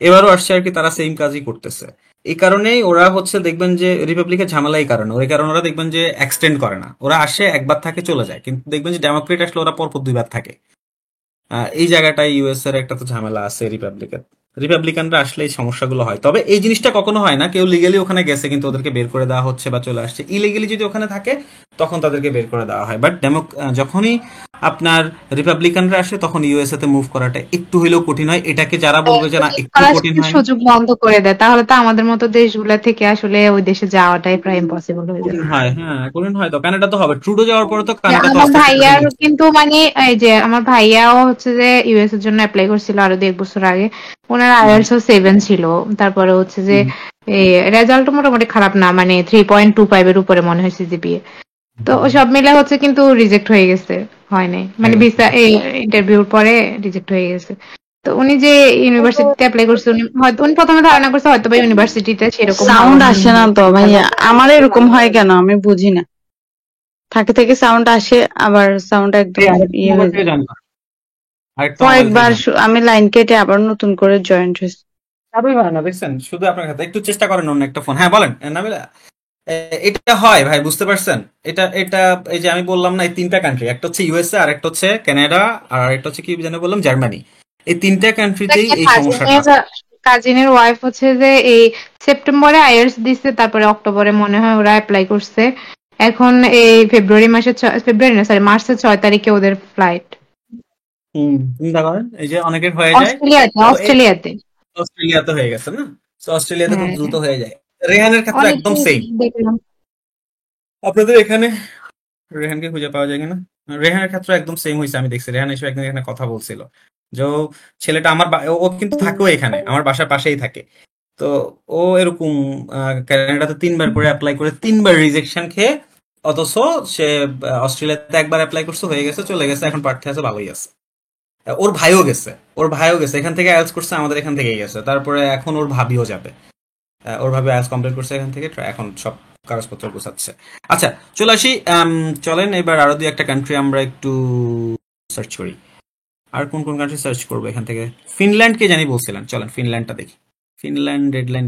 এবারও আসছে আর কি, তারা সেম কাজই করতেছে। এই কারণেই ওরা হচ্ছে দেখবেন যে রিপাবলিকের ঝামেলা এই কারণে, ওই কারণে ওরা দেখবেন যে এক্সটেন্ড করে না, ওরা আসে একবার থাকে চলে যায়, কিন্তু দেখবেন যে ডেমোক্রেট আসলে ওরা পরপর 2 বার থাকে। এই জায়গাটায় ইউএস এর একটা তো ঝামেলা আছে রিপাবলিকানরা আসলে এই সমস্যাগুলো হয়। তবে এই জিনিসটা কখনো হয় না কেউ লিগালি ওখানে গেছে কিন্তু ওদেরকে বের করে দেওয়া হচ্ছে বা চলে আসছে, ইলিগালি যদি ওখানে থাকে তখন তাদেরকে বের করে দেওয়া হয়। বাট যখনই আপনার রিপাবলিকানরা আসে তখন ইউএসএ তে মুভ করাটা একটু হইলেও কঠিন হয়। এটাকে যারা বলবে যে না একটু কঠিন হয়, সুযোগ বন্ধ করে দেয়, তাহলে তো আমাদের মতো দেশগুলা থেকে আসলে ওই দেশে যাওয়াটাই প্রায় ইম্পসিবল হয়ে যাবে। কঠিন হয়। হ্যাঁ, কঠিন হয়। তো কানাডা তো হবে, ট্রুডো যাওয়ার পরে তো যে কানাডা তো আমার আস্তে আস্তে কঠিন ভাইয়ার হচ্ছে। কিন্তু মানে এই যে আমার ভাইয়াও হচ্ছে যে ইউএস এর জন্য অ্যাপ্লাই করছিল আরো 1 বছর আগে। ওনার আইএলটিএস 7 ছিল, তারপরে হচ্ছে যে রেজাল্ট মোটামুটি খারাপ না, মানে 3.25 এর উপরে মনে হয় সিজিপিএ। তো সব মিলে হচ্ছে কিন্তু রিজেক্ট হয়ে গেছে, হয় নাই, মানে ভিসা ইন্টারভিউর পরে রিজেক্ট হয়ে গেছে। তো উনি যে ইউনিভার্সিটিতে অ্যাপ্লাই করছে, উনি প্রথমে ধারণা করছে হয়তো বা ইউনিভার্সিটিতে সেরকম সাউন্ড আসে না তো ভাইয়া, আমার এরকম হয় কেন আমি বুঝি না, থাকে থেকে সাউন্ড আসে আবার সাউন্ড একদম ইয়ে হয়ে যায়। কয়েকবার আমি লাইন কেটে আবার নতুন করে জয়েন্ট হয়েছি। যাবেই হয় না, দেখছেন, শুধু আপনার কাছে একটু চেষ্টা করেন অন্য একটা ফোন। হ্যাঁ বলেন নাবিলা। এটা হয় ভাই, বুঝতে পারছেন? এটা এটা এই যে আমি বললাম না, এই 3টা কান্ট্রি, একটা হচ্ছে ইউএসএ, আর একটা হচ্ছে কানাডা, আর একটা হচ্ছে কি যেন বললাম, জার্মানি। এই 3টা কান্ট্রিতেই এই সমস্যাটা। কাজিনের ওয়াইফ হচ্ছে যে এই সেপ্টেম্বরে আইএলটিএস দিচ্ছে, তারপরে অক্টোবরে মনে হয় ওরা অ্যাপ্লাই করছে। এখন এই ফেব্রুয়ারি না সরি মার্চের 6 তারিখে ওদের ফ্লাইট। চিন্তা করেন, এই যে অনেকের হয়ে যায়। অস্ট্রেলিয়াতে অস্ট্রেলিয়াতে হয়ে গেছে না, তো অস্ট্রেলিয়াতে খুব হ্যাঁ, দ্রুত হয়ে যায়। রেহানের ক্ষেত্রে একদম সেম। দেখলাম। আপনাদের এখানে রেহানকে খুঁজে পাওয়া যায় কিনা? রেহানের ক্ষেত্রে একদম সেম হয়েছে, আমি দেখছি। রেহান এসে একদিন এখানে কথা বলছিল যে ছেলেটা আমার ও কিন্তু থাকেও এখানে, আমার বাসার পাশেই থাকে। তো ও এরকম কানাডাতে 3বার করে অ্যাপ্লাই করে 3বার রিজেকশন খেয়ে, অথচ সে অস্ট্রেলিয়াতে একবার অ্যাপ্লাই করছে, হয়ে গেছে, চলে গেছে, এখন প্রার্থী আছে, ভালোই আছে। ওর ভাইও গেছে এখান থেকে, আইএলটিএস করছে আমাদের এখান থেকেই গেছে, তারপরে এখন ওর ভাবিও যাবে। ওর ভাবে আইএলটিএস কমপ্লিট করছে এখান থেকে, এখন সব কাগজপত্র গোছাচ্ছে। আচ্ছা, চলে আসি। চলেন এবার আরো 2-1টা কান্ট্রি আমরা একটু সার্চ করি। আর কোন কোন কান্ট্রি সার্চ করবো এখান থেকে? ফিনল্যান্ডকে জানি বলছিলেন, চলেন ফিনল্যান্ডটা দেখি। ফিনল্যান্ড ডেডলাইন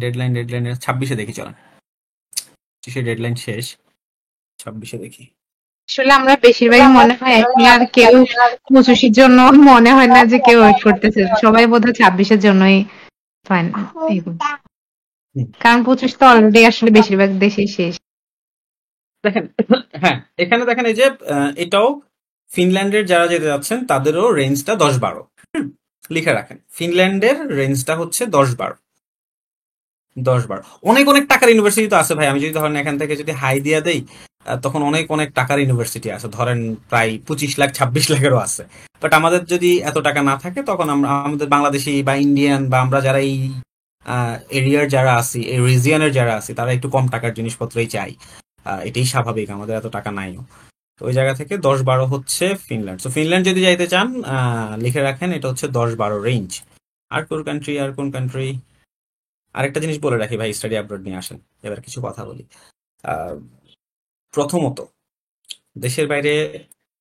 26-এ দেখি, চলেন। 25-এ ডেডলাইন শেষ, 26-এ দেখি। আসলে আমরা বেশিরভাগই মনে হয় এখন আর কেউ 25-এর জন্য মনে হয় না যে কেউ ওয়েট করতেছে, সবাই বোধহয় 26-এর জন্যই ফাইন। কারণ 25 তো অলরেডি আসলে বেশিরভাগ দেশেই শেষ। দেখেন, হ্যাঁ এখানে দেখেন, এই যে এটাও ফিনল্যান্ডের যারা যেতে যাচ্ছেন তাদেরও রেঞ্জটা 10-12। লিখে রাখেন, ফিনল্যান্ডের রেঞ্জটা হচ্ছে 10-12। অনেক অনেক টাকার ইউনিভার্সিটি তো আছে ভাই। আমি যদি ধরেন এখান থেকে যদি হাই দিয়া দেই, তখন অনেক অনেক টাকার ইউনিভার্সিটি আছে, ধরেন প্রায় 25 লাখ 26 লাখেরও আছে। বাট আমাদের যদি এত টাকা না থাকে, তখন আমরা আমাদের বাংলাদেশি বা ইন্ডিয়ান বা আমরা যারা এই এরিয়ার যারা আছি, এই রিজিয়নের যারা আছি, তারা একটু কম টাকার জিনিসপত্রই চাই। এটাই স্বাভাবিক, আমাদের এত টাকা নাইও। তো ওই জায়গা থেকে 10-12 হচ্ছে ফিনল্যান্ড। তো ফিনল্যান্ড যদি যাইতে চান, লিখে রাখেন, এটা হচ্ছে 10-12 রেঞ্জ। আর কোন কান্ট্রি? আরেকটা জিনিস বলে রাখি ভাই, স্টাডি অ্যাব্রড নিয়ে আসেন, এবার কিছু কথা বলি। প্রথমত, দেশের বাইরে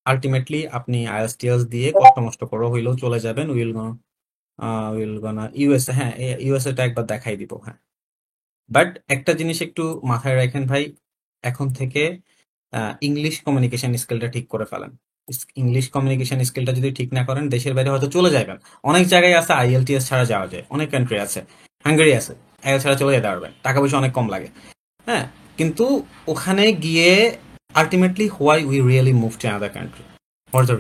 আলটিমেটলি আপনি আইএলটিএস দিয়ে কষ্ট মষ্ট করে হইলেও চলে যাবেন। উইল গনা ইউএসএ, হ্যাঁ ইউএসএটা একবার দেখাই দিব, হ্যাঁ। বাট একটা জিনিস একটু মাথায় রাখেন ভাই, এখন থেকে ইংলিশ কমিউনিকেশন স্কিলটা ঠিক করে ফেলেন। ইংলিশ কমিউনিকেশন স্কিলটা যদি ঠিক না করেন, দেশের বাইরে হয়তো চলে যাবেন। অনেক জায়গায় আছে আইএলটিএস ছাড়া যাওয়া যায়, অনেক কান্ট্রি আছে, হাঙ্গেরি আছে, আইএল ছাড়া চলে যেতে পারবেন, টাকা পয়সা অনেক কম লাগে। হ্যাঁ, কিন্তু ওখানে গিয়ে ultimately why we really move to another country, what the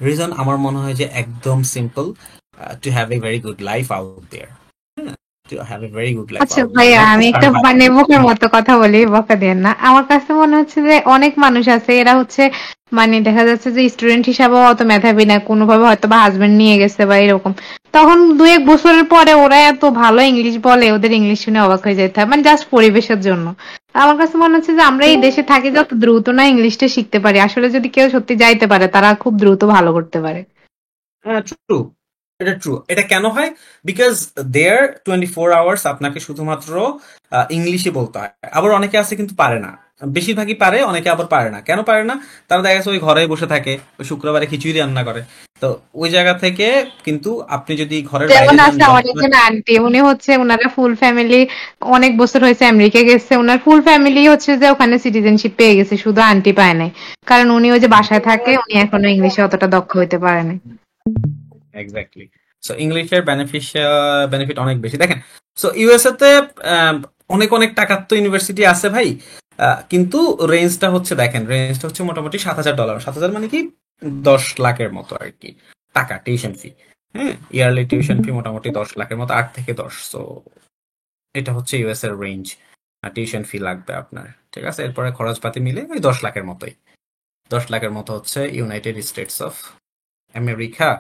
reason আমার মনে হয় যে একদম simple. to have a very good life out there. To have a very good life আচ্ছা out there. ভাইয়া, Not to আমি একটা survive. মানে বোকার মতো কথা বলি, বকা দেন না। আমার কাছে মনে হচ্ছে যে অনেক মানুষ আছে, এরা হচ্ছে মানে দেখা যাচ্ছে যে স্টুডেন্ট হিসাবেও অত মেধাবী না, কোনোভাবে হয়তো বা হাজবেন্ড নিয়ে গেছে বা এরকম, তখন 2-1 বছরের পরে ওরা এত ভালো ইংলিশ বলে, ওদের ইংলিশ শুনে অবাক হয়ে যেতে হয়, মানে জাস্ট পরিবেশের জন্য। আমার কাছে মনে হচ্ছে যে আমরা এই দেশে থাকি, যত দ্রুত না ইংলিশটা শিখতে পারি, আসলে যদি কেউ সত্যি যাইতে পারে তারা খুব দ্রুত ভালো করতে পারে। হ্যাঁ, ট্রু। এটা ট্রু। এটা কেন হয়? বিকজ দেয়ার 24 আওয়ার্স আপনাকে শুধুমাত্র ইংলিশে বলতে হয়। আবার অনেকে আছে কিন্তু পারে না, বেশিরভাগই পারে, অনেকে আবার পারে না। কেন পারে না? তারা দেখা গেছে ওই ঘরে বসে থাকে, ওই শুক্রবারে খিচুড়ি রান্না করে। তো ওই জায়গা থেকে কিন্তু আপনি যদি ঘরের বাইরে যেমন যান, আছে জব আমার একজন আন্টি, উনি হচ্ছে ওনারা ফুল ফ্যামিলি অনেক বছর হয়েছে আমেরিকা গেছে, ওনার ফুল ফ্যামিলি হচ্ছে যে ওখানে সিটিজেনশিপ পেয়ে গেছে, শুধু আন্টি পায় নাই, কারণ উনি ওই যে বাসায় থাকে, উনি এখনো ইংলিশে অতটা দক্ষ হইতে পারে নাই। এক্স্যাক্টলি। সো ইংলিশের বেনিফিট অনেক বেশি। দেখেন, সো ইউএসএ তে অনেক অনেক টাকার তো ইউনিভার্সিটি আছে ভাই, কিন্তু রেঞ্জটা হচ্ছে, দেখেন রেঞ্জটা হচ্ছে মোটামুটি $7,000। 7,000 মানে কি 10 লাখের মতো আর কি টাকা টিউশন ফি। হ্যাঁ, ইয়ারলি টিউশন ফি মোটামুটি 10 লাখের মতো, 8 থেকে 10। সো এটা হচ্ছে ইউএস এর রেঞ্জ। টিউশন ফি লাগবে আপনার, ঠিক আছে, এরপরে খরচপাতি মিলে ওই 10 লাখের মতোই। 10 লাখের মতো হচ্ছে ইউনাইটেড স্টেটস অফ আমেরিকা।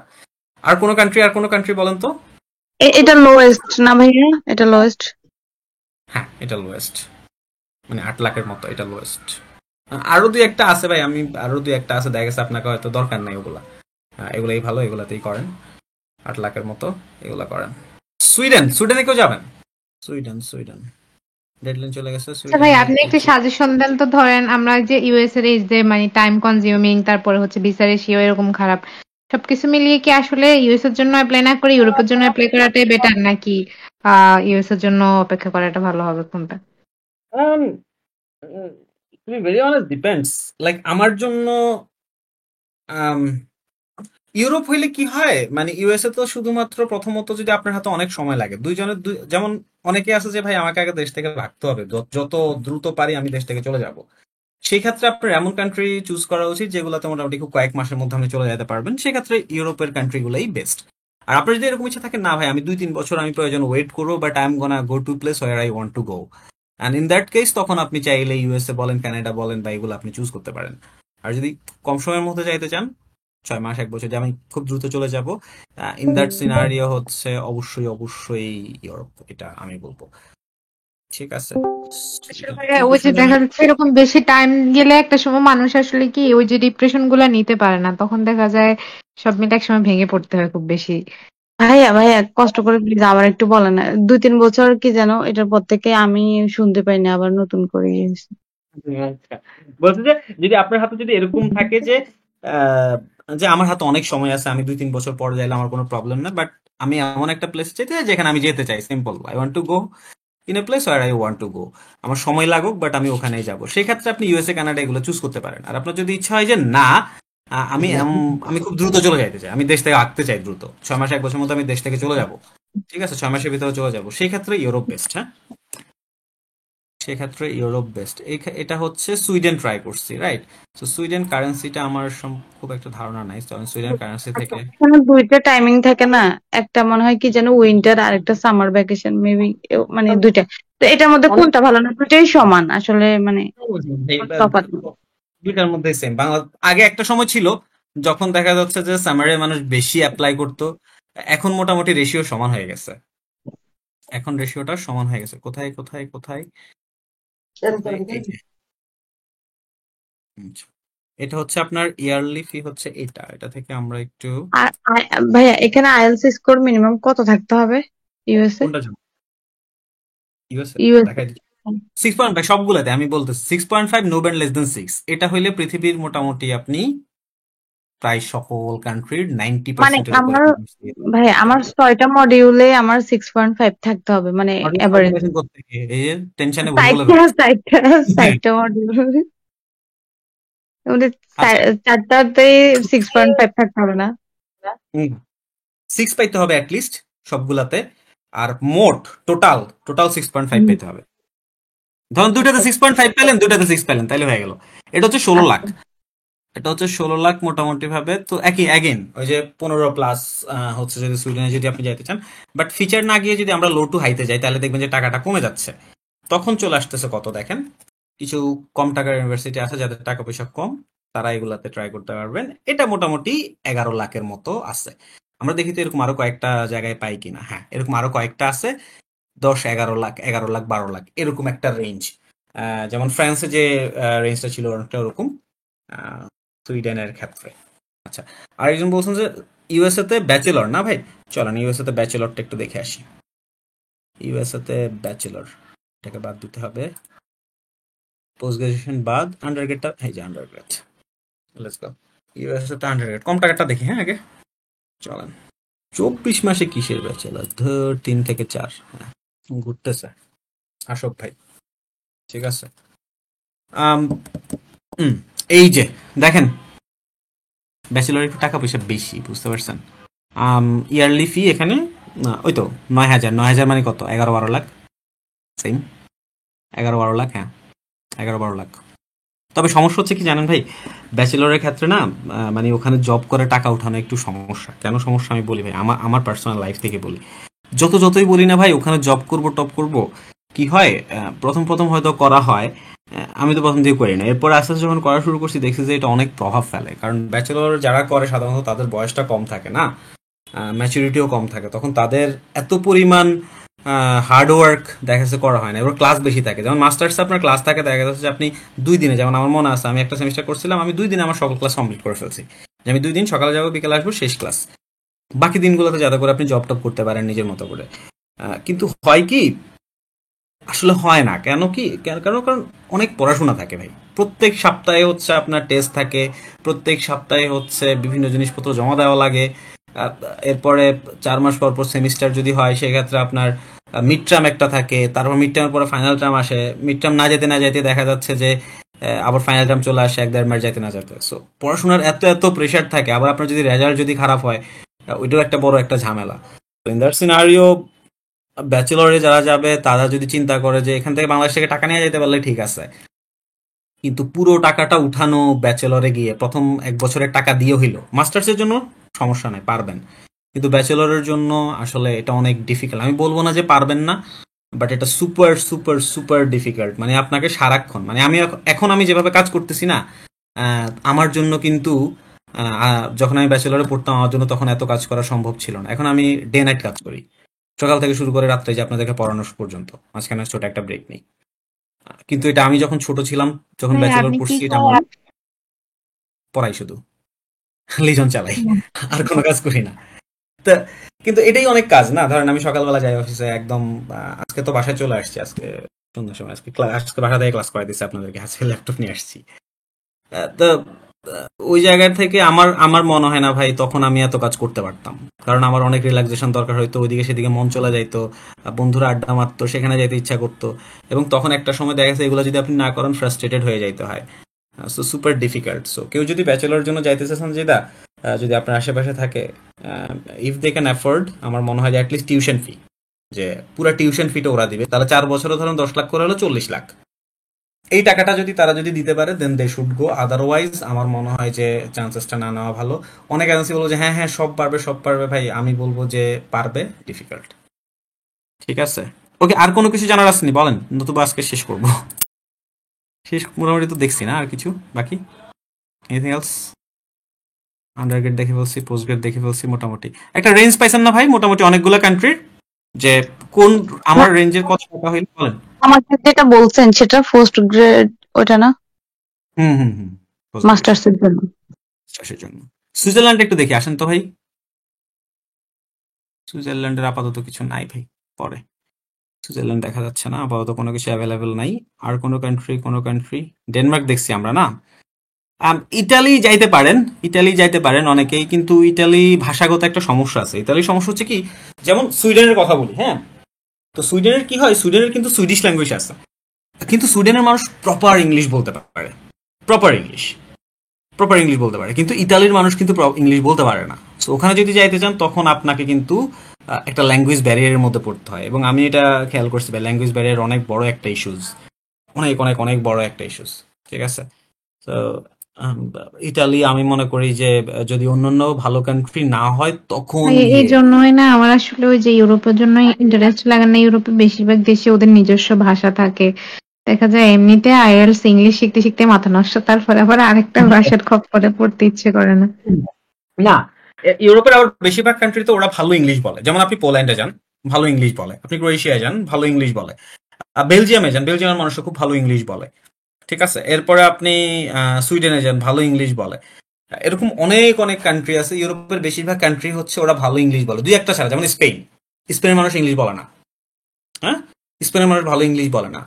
আর কোন কান্ট্রি বলেন তো? এটা লোয়েস্ট না ভাইয়া? এটা লোয়েস্ট? হ্যাঁ, এটা লোয়েস্ট, মানে 8 লাখের মতো, এটা লোয়েস্ট। আরো দুই একটা আছে ভাই, আরো দুই একটা আছে, দেখা গেছে আপনাকে হয়তো দরকার নাই ওগুলা। এগুলাই ভালো, এগুলাতেই করেন। 8 লাখের মতো এগুলা করেন। সুইডেনে কেউ যাবেন? সুইডেন ডেডলাইন চলে গেছে আচ্ছা ভাই, সুইডেনে। আপনি একটু সাজেশন দেন তো। ধরেন আমরা যে ইউএস এর এই যে মানে টাইম কনজিউমিং, তারপরে হচ্ছে ভিসা রেশিও এরকম খারাপ, সবকিছু মিলিয়ে কি আসলে ইউএস এর জন্য অ্যাপ্লাই না করে ইউরোপের জন্য অ্যাপ্লাই করাটাই বেটার, নাকি ইউএস এর জন্য অপেক্ষা করাটা ভালো হবে, কোনটা? To be very honest, depends. Like আমার জন্য ইউরোপ হইলে কি হয়, মানে ইউএসএ তো শুধুমাত্র প্রথমত যদি আপনার হাতে অনেক সময় লাগে, যেমন অনেকে আছে যে ভাই আমাকে আগে দেশ থেকে ভাগতে হবে, যত দ্রুত পারি আমি দেশ থেকে চলে যাব। সেই ক্ষেত্রে আপনার এমন কান্ট্রি চুজ করা উচিত যেগুলোতে মোটামুটি খুব কয়েক মাসের মধ্যে আপনি চলে যেতে পারবেন। সেক্ষেত্রে ইউরোপের কান্ট্রিগুলোই বেস্ট। আর আপনার যদি এরকম ইচ্ছা থাকে, না ভাই আমি 2-3 বছর আমি প্রয়োজন ওয়েট করবো, but I am gonna go to place where I want to go, and in that case তখন আপনি চাইলে ইউএসএ বলেন, কানাডা বলেন, বা এগুলো আপনি চুজ করতে পারেন। আর যদি কম সময়ের মধ্যে যাইতে চান, 6 মাস 1 বছর, যে আমি খুব দ্রুত চলে যাব, ইন দ্যাট সিনারিও হচ্ছে অবশ্যই ইউরোপ, এটা আমি বলবো। ঠিক আছে, আসলে ভাইয়া, ওই যে দেখা যাচ্ছে এরকম বেশি টাইম গেলে একটা সময় মানুষ আসলে কি ওই যে ডিপ্রেশন গুলা নিতে পারে না, তখন দেখা যায় সব মিলে একসময় ভেঙে পড়তে হয় খুব বেশি। ভাইয়া কষ্ট করে প্লিজ আবার একটু বলেন না। 2-3 বছর কি যেন, এটার পর থেকে আমি শুনতে পাই না, আবার নতুন করে গেছি। আচ্ছা, বলছি যে যদি আপনার হাতে যদি এরকম থাকে যে আহ, যে আমার হাতে অনেক সময় আছে, আমি 2-3 বছর পরে যাইলে আমার কোনো প্রবলেম না, বাট আমি এমন একটা প্লেস যেতে চাই যেখানে আমি যেতে চাই, simple, I want to go in a place where I want to go, আমার সময় লাগুক বাট আমি ওখানেই যাব, সেই ক্ষেত্রে আপনি ইউএসএ কানাডা এগুলো চুজ করতে পারেন। আর আপনার যদি ইচ্ছা হয় যে না, আমি খুব দ্রুত চলে যাইতে চাই, আমি দেশ থেকে আঁকতে চাই দ্রুত, 6 মাস 1 বছর মধ্যে আমি দেশ থেকে চলে যাব, ঠিক আছে, 6 মাসের ভিতরে চলে যাব, সেই ক্ষেত্রে ইউরোপ বেস্ট। হ্যাঁ, সেক্ষেত্রে ইউরোপ বেস্ট। এটা হচ্ছে সুইডেন ট্রাই করছি, রাইট? তো সুইডেন কারেন্সিটা আমার খুব একটা ধারণা নাই, তো আমি সুইডেন কারেন্সি আচ্ছা, থেকে এখানে 2টা টাইমিং থাকে না? একটা মনে হয় কি যেন উইন্টার, আর একটা সামার ভ্যাকেশন মেবি, মানে 2টা। তো এটার মধ্যে কোনটা ভালো? না দুটাই সমান আসলে, মানে তফাৎ না? দুইটার মধ্যে সেম। বাংলা আগে একটা সময় ছিল যখন দেখা যাচ্ছে যে সামারে মানুষ বেশি অ্যাপ্লাই করতো, এখন মোটামুটি রেশিও সমান হয়ে গেছে, এখন রেশিওটা সমান হয়ে গেছে। কোথায় কোথায় কোথায় কোথায়? এই যে, আচ্ছা। এটা হচ্ছে আপনার ইয়ারলি ফি হচ্ছে এটা থেকে আমরা একটু ভাইয়া এখানে আইএলটিএস স্কোর মিনিমাম কত থাকতে হবে ইউএসএ? কোনটা জন্য ইউএসএ ইউএসএ দেখাই দিচ্ছি। 6.5 সবগুলোতে আমি বলতেছি, 6.5 নো ব্যান্ড লেস দেন 6, এটা হইলে পৃথিবীর মোটামুটি আপনি প্রায় সকল কান্ট্রির 90%-এর উপরে। ভাইয়া আমার 6টা মডিউলে আমার 6.5 থাকতে হবে, মানে এভারেজ। এই যে টেনশনে ভুল বলে সাইটটা মডিউল, আচ্ছা, 4টাতেই 6.5 থাকতে হবে না? 6 পাইতে হবে অ্যাটলিস্ট সবগুলাতে, আর মোট টোটাল 6.5 পেতে হবে। ধরুন দুইটাতে 6.5 পেলেন, দুইটাতে 6 পেলেন, তাইলে হয়ে গেল। এটা হচ্ছে 16 লাখ, এটা হচ্ছে 16 লাখ মোটামুটি ভাবে। তো একই অ্যাগেন ওই যে 15 প্লাস হচ্ছে যদি সুইডেনে যদি আপনি যাইতে চান, বাট ফিচার না গিয়ে যদি আমরা লো টু হাইতে যাই তাহলে দেখবেন যে টাকাটা কমে যাচ্ছে। তখন চলে আসতেছে কত দেখেন, কিছু কম টাকার ইউনিভার্সিটি আছে যাদের টাকা পয়সা কম, তারা এগুলাতে ট্রাই করতে পারবেন। এটা মোটামুটি 11 লাখের মতো আছে। আমরা দেখি তো এরকম আরো কয়েকটা জায়গায় পাই কিনা। হ্যাঁ, এরকম আরো কয়েকটা আছে, 10-11 লাখ, 11 লাখ, 12 লাখ এরকম একটা রেঞ্জ। যেমন ফ্রান্সে যে রেঞ্জটা ছিল অনেকটা ওরকম সুইডেনের ক্ষেত্রে। আচ্ছা, আরেকজন বলছেন যে ইউএসএ তে ব্যাচেলর না ভাই, চলেন ইউএসএ তে ব্যাচেলরটা একটু দেখে আসি। ইউএসএ তে ব্যাচেলর এটাকে বাদ দিতে হবে, পোস্ট গ্রাজুয়েশন বাদ, আন্ডারগ্রেডটা, এই যে আন্ডারগ্রেড, লেটস গো। ইউএসএ তে আন্ডারগ্রেড কম টাকাটা দেখি। হ্যাঁ আগে চলেন, 24 মাসে কিসের ব্যাচেলর, ধর 3 থেকে 4, হ্যাঁ ঘুরতেছে আশোক ভাই, ঠিক আছে। আম, এই যে দেখেন ব্যাচেলর একটু টাকা পয়সা বেশি, বুঝতে পারছেন। ইয়ারলি ফি এখানে ওই তো 9,000, 9,000 মানে কত, 11-12 লাখ, সেম 11-12 লাখ, হ্যাঁ 11-12 লাখ। তবে সমস্যা হচ্ছে কি জানেন ভাই, ব্যাচেলরের ক্ষেত্রে না মানে ওখানে জব করে টাকা উঠানো একটু সমস্যা। কেন সমস্যা আমি বলি ভাই, আমার পার্সোনাল লাইফ থেকে বলি। যতই বলি না ভাই ওখানে জব করব টপ করব, কি হয় প্রথম হয়তো করা হয়, আমি তো প্রথম দিকে করি না, এরপর আস্তে আস্তে যখন করা শুরু করছি দেখছি যে এটা অনেক প্রভাব ফেলে। কারণ ব্যাচেলর যারা করে সাধারণত তাদের বয়সটা কম থাকে না, ম্যাচুরিটিও কম থাকে, তখন তাদের এত পরিমাণ হার্ড ওয়ার্ক দেখা যাচ্ছে করা হয় না। এবার ক্লাস বেশি থাকে, যেমন মাস্টার্সে আপনার ক্লাস থাকে দেখা যাচ্ছে যে আপনি 2 দিনে, যেমন আমার মনে আছে আমি একটা সেমিস্টার করছিলাম, আমি 2 দিনে আমার সকল ক্লাস কমপ্লিট করে ফেলছি। যে আমি 2 দিন সকালে যাবো বিকেলে আসবো, শেষ ক্লাস। বাকি দিনগুলোতে যাতে করে আপনি জব টপ করতে পারেন নিজের মতো করে। কিন্তু হয় কি, আসলে হয় না। কেন কি, কারণ অনেক পড়াশোনা থাকে ভাই। প্রত্যেক সপ্তাহে হচ্ছে আপনার টেস্ট থাকে, প্রত্যেক সপ্তাহে হচ্ছে বিভিন্ন জিনিসপত্র জমা দেওয়া লাগে। এরপরে 4 মাস পর সেমিস্টার যদি হয় সেক্ষেত্রে আপনার মিড টার্ম একটা থাকে, তারপর মিড টার্মের পরে ফাইনাল টার্ম আসে, মিড টার্ম না যেতে দেখা যাচ্ছে যে আবার ফাইনাল টার্ম চলে আসে 1-1.5 মাস যেতে না যেতে। সো পড়াশোনার এত প্রেশার থাকে, আবার আপনার যদি রেজাল্ট যদি খারাপ হয় ওইটাও একটা বড় একটা ঝামেলা। তো ইন দ্যাট সিনারিও ব্যাচেলরে যারা যাবে তারা যদি চিন্তা করে যে এখান থেকে বাংলাদেশ থেকে টাকা নিয়ে যেতে পারলে ঠিক আছে, কিন্তু পুরো টাকাটা উঠানো ব্যাচেলরে গিয়ে প্রথম 1 বছরের টাকা দিয়ে হইলো, মাস্টার্সের জন্য সমস্যা নাই, পারবেন, কিন্তু ব্যাচেলরের জন্য আসলে এটা অনেক ডিফিকাল্ট। আমি বলবো না যে পারবেন না, বাট এটা সুপার সুপার সুপার ডিফিকাল্ট। মানে আপনাকে সারাক্ষণ, মানে এখন আমি যেভাবে কাজ করতেছি না, আমার জন্য কিন্তু যখন আমি ব্যাচেলরে পড়তাম আমার জন্য তখন এত কাজ করা সম্ভব ছিল না। এখন আমি ডে নাইট কাজ করি, সকাল থেকে শুরু করে রাত্রে যে আপনাদেরকে পড়ানো পর্যন্ত, মাঝখানে ছোট একটা ব্রেক নেই। কিন্তু এটা আমি যখন ছোট ছিলাম, যখন ভাই ব্যাচেলর আপনি কি পড়ছি, এটা আমার পড়াই শুধু, লিজন চালাই, আর কোনো কাজ করি না। তা কিন্তু এটাই অনেক কাজ না। ধরেন আমি সকালবেলা যাই অফিসে, একদম আজকে তো বাসায় চলে আসছি, আজকে সন্ধ্যার সময়, আজকে বাসা থেকে ক্লাস করাই দিচ্ছি আপনাদেরকে, আজকে ল্যাপটপ নিয়ে আসছি। তো ওই জায়গা থেকে আমার মনে হয় না ভাই তখন আমি এত কাজ করতে পারতাম, কারণ আমার অনেক রিল্যাক্সেশন দরকার হইতো, ওইদিকে সেদিকে মন চলে যাইতো, বন্ধুরা আড্ডা মারতো, সেখানে যাইতে ইচ্ছা করতো, এবং তখন একটা সময় দেখা গেছে এগুলো যদি আপনি না করেন ফ্রাস্ট্রেটেড হয়ে যাইতে হয়। So super difficult. সো কেউ যদি ব্যাচেলর জন্য যাইতে চান, যেটা যদি আপনার আশেপাশে থাকে, ইফ দে ক্যান অ্যাফোর্ড, আমার মনে হয় যে অ্যাটলিস্ট টিউশন ফি, যে পুরো টিউশন ফিটা ওরা দিবে, তাহলে 4 বছরে ধরুন 10 লাখ করে হলো 40 লাখ, এই টাকাটা যদি তারা যদি দিতে পারে দেন দে শুড গো। আদারওয়াইজ আমার মনে হয় যে চান্সেসটা না নেওয়া ভালো। অনেক এজেন্সি বলবো যে হ্যাঁ সব পারবে ভাই, আমি বলবো যে পারবে, ডিফিকাল্ট। ঠিক আছে, ওকে, আর কোনো কিছু জানার আসেনি বলেন, নতুবা আজকে শেষ করব। শেষ মোটামুটি তো দেখছি না আর কিছু বাকি, এনিথিং এলস? আন্ডারগ্রেড দেখে ফেলছি, পোস্ট গ্রেড দেখে ফেলছি, মোটামুটি একটা রেঞ্জ পাইছেন না ভাই, মোটামুটি অনেকগুলো কান্ট্রির, যে কোন আমার রেঞ্জের কত টাকা হইলে বলেন। আমাকে যেটা বলছেন সেটা পোস্ট গ্রেড, ওটা না হুম, মাস্টার্স এর জন্য। মাস্টার্সের জন্য সুইজারল্যান্ড একটু দেখে আসেন তো ভাই। সুইজারল্যান্ডের আপাতত কিছু নাই ভাই, পরে সুইজারল্যান্ড দেখা যাচ্ছে না আপাতত, কোনো কিছু অ্যাভেলেবেল নাই। আর কোনো কান্ট্রি, ডেনমার্ক দেখছি আমরা না। ইটালি যাইতে পারেন অনেকেই, কিন্তু ইটালি ভাষাগত একটা সমস্যা আছে। ইতালির সমস্যা হচ্ছে কি, যেমন সুইডেনের কথা বলি, হ্যাঁ, তো সুইডেনের কি হয়, সুইডেনের কিন্তু সুইডিশ ল্যাঙ্গুয়েজ আছে, কিন্তু সুইডেনের মানুষ প্রপার ইংলিশ বলতে পারে, প্রপার ইংলিশ বলতে পারে, কিন্তু ইতালির মানুষ কিন্তু ইংলিশ বলতে পারে না। তো ওখানে যদি যাইতে চান তখন আপনাকে কিন্তু একটা ল্যাঙ্গুয়েজ ব্যারিয়ারের মধ্যে পড়তে হয়, এবং আমি এটা খেয়াল করছি ভাই, ল্যাঙ্গুয়েজ ব্যারিয়ার অনেক বড় একটা ইস্যুস, অনেক বড় একটা ইস্যুস। ঠিক আছে, তো আম, ইতালি আমি মনে করি যে যদি অন্যান্য ভালো কান্ট্রি না হয় তখন এই জন্যই না আমার আসলে ওই যে ইউরোপের জন্য ইন্টারেস্ট লাগে না। ইউরোপে বেশিরভাগ দেশে ওদের নিজস্ব ভাষা থাকে, দেখা যায় এমনিতে আইএলটিএস ইংলিশ শিখতে শিখতে মাথা নষ্ট, তারপরে আবার আরেকটা ভাষার খপ্পরে পড়তে ইচ্ছে করে না। না, ইউরোপের আবার বেশিরভাগ কান্ট্রিতে ওরা ভালো ইংলিশ বলে। যেমন আপনি পোল্যান্ডে যান, ভালো ইংলিশ বলে। আপনি ক্রোয়েশিয়ায় যান, ভালো ইংলিশ বলে। বেলজিয়ামে যান, বেলজিয়ামের মানুষ খুব ভালো ইংলিশ বলে। ঠিক আছে, এরপরে আপনি সুইডেনে যান, ভালো ইংলিশ বলে। এরকম অনেক অনেক কান্ট্রি আছে। ইউরোপের বেশিরভাগ কান্ট্রি হচ্ছে ওরা ভালো ইংলিশ বলে, দুই একটা ছাড়া। যেমন স্পেন, স্পেনের মানুষ ইংলিশ বলে না। হ্যাঁ, স্পেনের মানুষ ভালো ইংলিশ বলে না।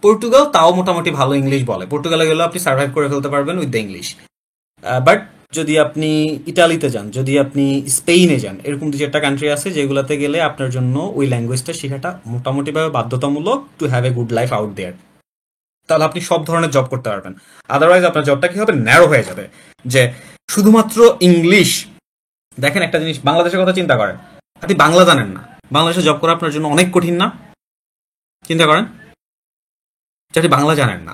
পর্তুগাল তাও মোটামুটি ভালো ইংলিশ বলে। পর্তুগালে গেলে আপনি সার্ভাইভ করে ফেলতে পারবেন উইথ দ্য ইংলিশ। বাট যদি আপনি ইটালিতে যান, যদি আপনি স্পেনে যান, এরকম দু চারটা কান্ট্রি আছে যেগুলোতে গেলে আপনার জন্য ওই ল্যাঙ্গুয়েজটা শেখাটা মোটামুটিভাবে বাধ্যতামূলক to have a good life out there. তাহলে আপনি সব ধরনের জব করতে পারবেন। আদারওয়াইজ আপনার জবটা কি হবে, ন্যারো হয়ে যাবে, যে শুধুমাত্র ইংলিশ। দেখেন একটা জিনিস, বাংলাদেশের কথা চিন্তা করেন, আপনি বাংলা জানেন না, বাংলাদেশে জব করা আপনার জন্য অনেক কঠিন না? চিন্তা করেন, যে আপনি বাংলা জানেন না,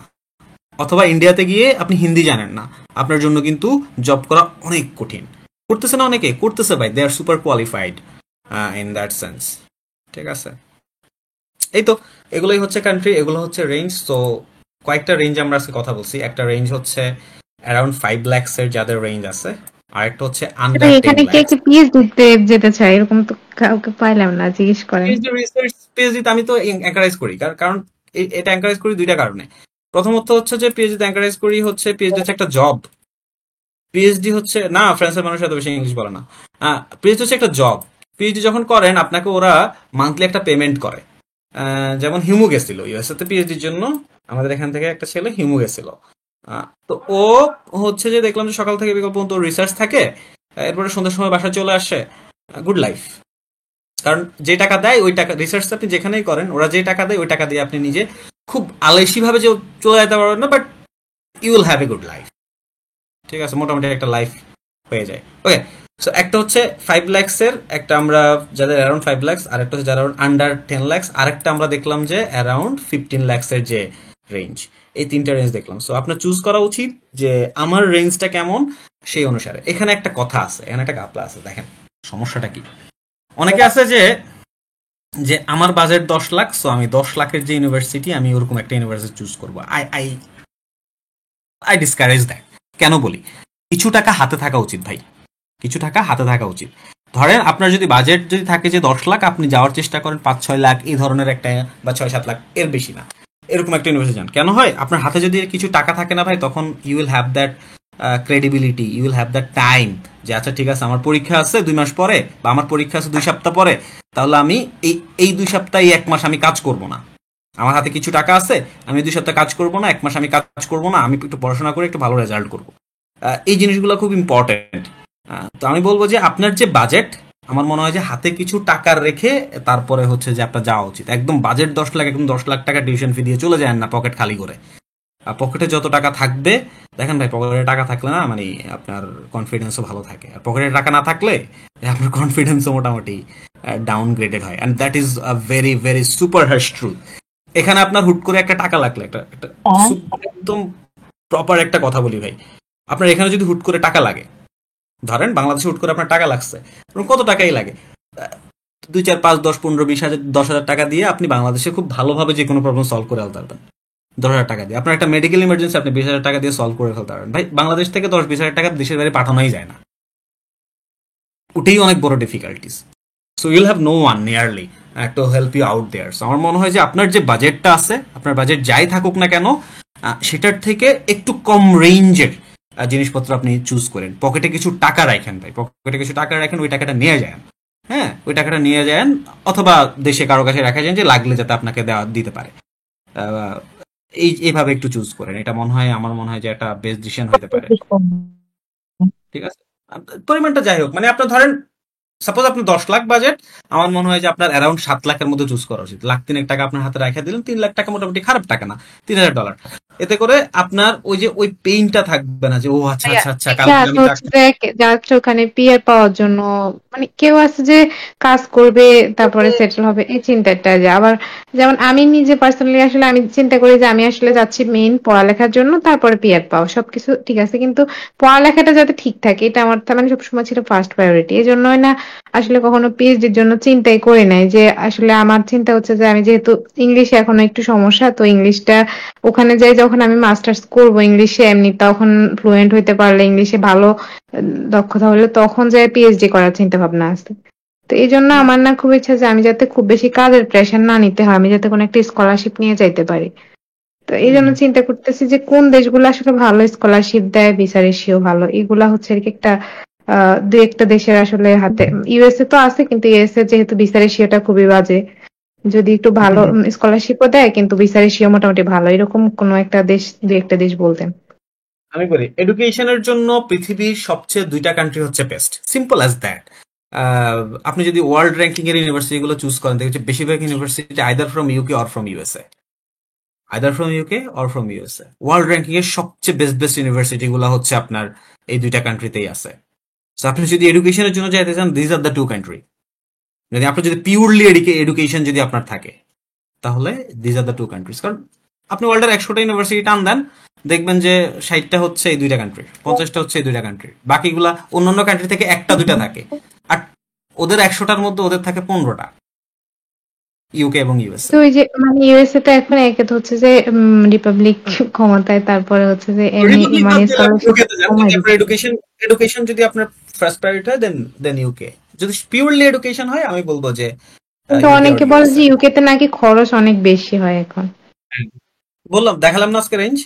অথবা ইন্ডিয়াতে গিয়ে আপনি হিন্দি জানেন না, আপনার জন্য কিন্তু জব করা অনেক কঠিন। করতেছে না অনেকে? করতেছে ভাই, they are super qualified in that sense. ঠিক আছে, এই তো এগুলোই হচ্ছে কান্ট্রি, এগুলো হচ্ছে রেঞ্জ। তো কয়েকটা রেঞ্জ আমরা আজকে কথা বলছি। একটা রেঞ্জ হচ্ছে অ্যারাউন্ড 5 lakhs এর যাদের রেঞ্জ আছে, আর একটা হচ্ছে আন্ডার 10 এখানে কে lakhs। কে পিএইচডি তে যেতে চায় এরকম তো কাউকে পাইলাম না, জিজ্ঞেস করেন। পিএইচডি রিসার্চ, পিএইচডি আমি তো এনকারেজ করি, কারণ এটা এনকারেজ করি দুইটা কারণে। প্রথমত হচ্ছে যে পিএইচডি এনকারেজ করি হচ্ছে পিএইচডি হচ্ছে একটা জব। পিএইচডি হচ্ছে না, ফ্রান্সের মানুষ এত বেশি ইংলিশ বলে না। পিএইচডি হচ্ছে একটা জব। পিএইচডি যখন করেন আপনাকে ওরা মান্থলি একটা পেমেন্ট করে। যেমন হিউমু গেছিল ইউএসএ তে পিএইচডির জন্য, আমাদের এখান থেকে একটা ছেলে হিউমু গেছিল। তো ও হচ্ছে যে দেখলাম যে সকাল থেকে বিকাল পর্যন্ত রিসার্চ থাকে, এরপরে সন্ধ্যার সময় বাসায় চলে আসে। Good life. কারণ যে টাকা দেয় ওই টাকা, রিসার্চ আপনি যেখানেই করেন ওরা যে টাকা দেয় ওই টাকা দিয়ে আপনি নিজে খুব আলসি ভাবে যে চলে যেতে পারবেন না, but you will have a good life. ঠিক আছে, মোটামুটি একটা লাইফ হয়ে যায়। ওকে, সো একটা হচ্ছে 5 lakhs এর, একটা আমরা যাদের অ্যারাউন্ড 5 lakhs, আর একটা হচ্ছে যারা আন্ডার 10 lakhs, আরেকটা আমরা দেখলাম যে অ্যারাউন্ড 15 lakhs এর যে রেঞ্জ। এই তিনটা রেঞ্জ দেখলাম। সো আপনার চুজ করা উচিত যে আমার রেঞ্জটা কেমন, সেই অনুসারে। এখানে একটা কথা আছে, এখানে একটা গাপলা আছে। দেখেন সমস্যাটা কি, অনেকে আছে যে যে আমার বাজেট 10 লাখ, সো আমি 10 লাখের যে ইউনিভার্সিটি, আমি ওরকম একটা ইউনিভার্সিটি চুজ করবো। I I I discourage that. কেন বলি, কিছু টাকা হাতে থাকা উচিত ভাই, কিছু টাকা হাতে থাকা উচিত। ধরেন আপনার যদি বাজেট যদি থাকে যে 10 লাখ, আপনি যাওয়ার চেষ্টা করেন 5-6 লাখ এই ধরনের একটা, বা 6-7 লাখ, এর বেশি না, এরকম একটা ইউনিভার্সিটি যান। কেন হয়, আপনার হাতে যদি কিছু টাকা থাকে না ভাই, তখন you will have that credibility, you will have that time, যে আচ্ছা ঠিক আছে আমার পরীক্ষা আছে 2 মাস পরে, বা আমার পরীক্ষা আছে 2 সপ্তাহ পরে, তাহলে আমি এই 2 সপ্তাহ, 1 মাস আমি কাজ করব না। আমার হাতে কিছু টাকা আছে, আমি 2 সপ্তাহ কাজ করব না, 1 মাস আমি কাজ করব না, আমি একটু পড়াশোনা করে একটু ভালো রেজাল্ট করব। এই জিনিসগুলো খুব ইম্পর্টেন্ট। তো আমি বলবো যে আপনার যে বাজেট, আমার মনে হয় যে হাতে কিছু টাকা রেখে তারপরে হচ্ছে যে আপনার যাওয়া উচিত। একদম বাজেট 10 লাখ, একদম 10 লাখ টাকা টিউশন ফি দিয়ে চলে যায় না পকেট খালি করে। পকেটে যত টাকা থাকবে, দেখেন ভাই, পকেটে টাকা থাকলে না মানে আপনার কনফিডেন্সও ভালো থাকে, আর পকেটে টাকা না থাকলে আপনার কনফিডেন্সও মোটামুটি ডাউনগ্রেডেড হয়। And that is a very very super harsh truth. এখানে আপনার হুট করে একটা টাকা লাগলে, একটা একদম প্রপার একটা কথা বলি ভাই, আপনার এখানে যদি হুট করে টাকা লাগে, ধরেন বাংলাদেশে হুট করে আপনার টাকা লাগছে, কত টাকাই লাগে, 2, 4, 5, 10, 15, 20 হাজার, 10,000 টাকা দিয়ে আপনি বাংলাদেশে খুব ভালোভাবে যে কোনো প্রবলেম সলভ করে ফেলতে পারবেন। 10,000 টাকা দিয়ে আপনার একটা মেডিকেল ইমার্জেন্সি আপনি 20,000 টাকা দিয়ে সলভ করে ফেলতে পারবেন। ভাই বাংলাদেশ থেকে 10-20 হাজার টাকা দেশের বাইরে পাঠানোই যায় না, ওটাই অনেক বড় difficulties. So you'll have no one nearly to help you out there. So আমার মনে হয় যে আপনার যে বাজেটটা আছে, আপনার বাজেট যাই থাকুক না কেন, সেটার থেকে একটু কম রেঞ্জের জিনিসপত্র আপনি চুজ করেন। পকেটে কিছু টাকা রাখেন ভাই, পকেটে কিছু টাকা রাখেন, ওই টাকাটা নিয়ে যান। হ্যাঁ, ওই টাকাটা নিয়ে যান, অথবা দেশে কারো কাছে রাখা যান যে লাগলে যাতে আপনাকে দিতে পারে। এইভাবে একটু চুজ করেন, এটা মনে হয়, আমার মনে হয় যে একটা বেস্ট ডিসিশন হতে পারে। ঠিক আছে, পরিমাণটা যাই হোক, মানে আপনার ধরেন সাপোজ আপনার 10 লাখ বাজেট, আমার মনে হয় যে আপনার অ্যারাউন্ড 7 লাখের মধ্যে চুজ করা উচিত। লাখ 3 টাকা আপনার হাতে রাখা দিলেন, 3 লাখ টাকা মোটামুটি খারাপ টাকা না, $3,000। এতে করে আপনার ওই পেইনটা থাকবে না যে ও আচ্ছা ভাইয়া, আচ্ছা আচ্ছা একটা কালকে আছে আমি হচ্ছে যে যাচ্ছে ওখানে পিআর পাওয়ার জন্য, মানে কেউ আছে যে কাজ করবে তারপরে সেটেল হবে এই চিন্তাটা, যে আবার যেমন আমি নিজে পার্সোনালি আসলে আমি চিন্তা করি যে আমি আসলে যাচ্ছি মেইন পড়ালেখার জন্য, তারপরে পিআর পাও সবকিছু ঠিক আছে, কিন্তু পড়ালেখাটা যাতে ঠিক থাকে এটা আমার তার মানে সবসময় ছিল ফার্স্ট প্রায়োরিটি। এই জন্যই না আসলে কখনো পিএইচডির জন্য চিন্তাই করি নাই, যে আসলে আমার চিন্তা হচ্ছে যে আমি যেহেতু ইংলিশে এখনো একটু সমস্যা, তো ইংলিশটা ওখানে যাই যখন আমি মাস্টার্স করব ইংলিশে, এমনি তখন ফ্লুয়েন্ট হইতে পারলে ইংলিশে ভালো দক্ষতা হলে তখন যাই পিএইচডি করার চিন্তা ভাবনা আছে। তো এই জন্য আমার না খুব ইচ্ছা যে আমি যাতে খুব বেশি কাজের প্রেশার না নিতে হয়, আমি যাতে কোনো একটা স্কলারশিপ নিয়ে যাইতে পারি। তো এই জন্য চিন্তা করতেছি যে কোন দেশগুলো আসলে ভালো স্কলারশিপ দেয়, ভিসা রেশিও ভালো, এগুলা হচ্ছে আর কি একটা দুই একটা দেশের আসলে হাতে। ইউএসএ তো আছে, কিন্তু ইউএসএ যেহেতু ভিসা রেশিওটা খুবই বাজে, যদি একটু ভালো স্কলারশিপও দেয় কিন্তু ভিসা রেশিও মোটামুটি ভালো, এরকম কোনো একটা দেশ, দুই একটা দেশ বলতেন। আমি বলি এডুকেশনের জন্য পৃথিবীর সবচেয়ে দুইটা কান্ট্রি হচ্ছে বেস্ট, সিম্পল অ্যাজ দ্যাট। আপনি যদি ওয়ার্ল্ড র্যাঙ্কিং এর ইউনিভার্সিটি গুলো চুজ করেন দেখবেন বেশিরভাগ university either from UK or from USA, either from UK or from USA. World ranking এর সবচেয়ে বেস্ট বেস্ট ইউনিভার্সিটি গুলো হচ্ছে আপনার এই দুইটা কান্ট্রিতেই আছে। সো আপনি যদি এডুকেশনের জন্য যাইতে চান this are the two country. যদি আপনার যদি পিওরলি এডুকেশন যদি আপনার থাকে তাহলে this are the two countries. কারণ আপনি ওয়ার্ল্ডের 100টা ইউনিভার্সিটি টান দেন দেখবেন যে 60টা হচ্ছে এই দুইটা কান্ট্রি, 50টা হচ্ছে এই দুইটা কান্ট্রি, বাকিগুলা অন্যান্য কান্ট্রি থেকে একটা দুইটা থাকে। আর ওদের 100টার মধ্যে ওদের থাকে 15টা, ইউকে এবং ইউএসএ। তো ওই যে মানে ইউএসএ টা এখন একে তো হচ্ছে যে রিপাবলিক ক্ষমতায়, তারপরে হচ্ছে যে এমনি রিপাবলিক মানে বাদ দিলাম, স্কলারশিপ ইউকে তে যান। কমাই যদি আপনার দিচ্ছে। এডুকেশন যদি আপনার ফার্স্ট প্রায়োরিটি হয় দেন ইউকে। যদি পিওরলি এডুকেশন হয় আমি বলবো যে কিন্তু ইউকে অর অনেকে বলে যে ইউএসএ। ইউকে তে নাকি খরচ অনেক বেশি হয় এখন। বললাম দেখালাম না আজকে রেঞ্জ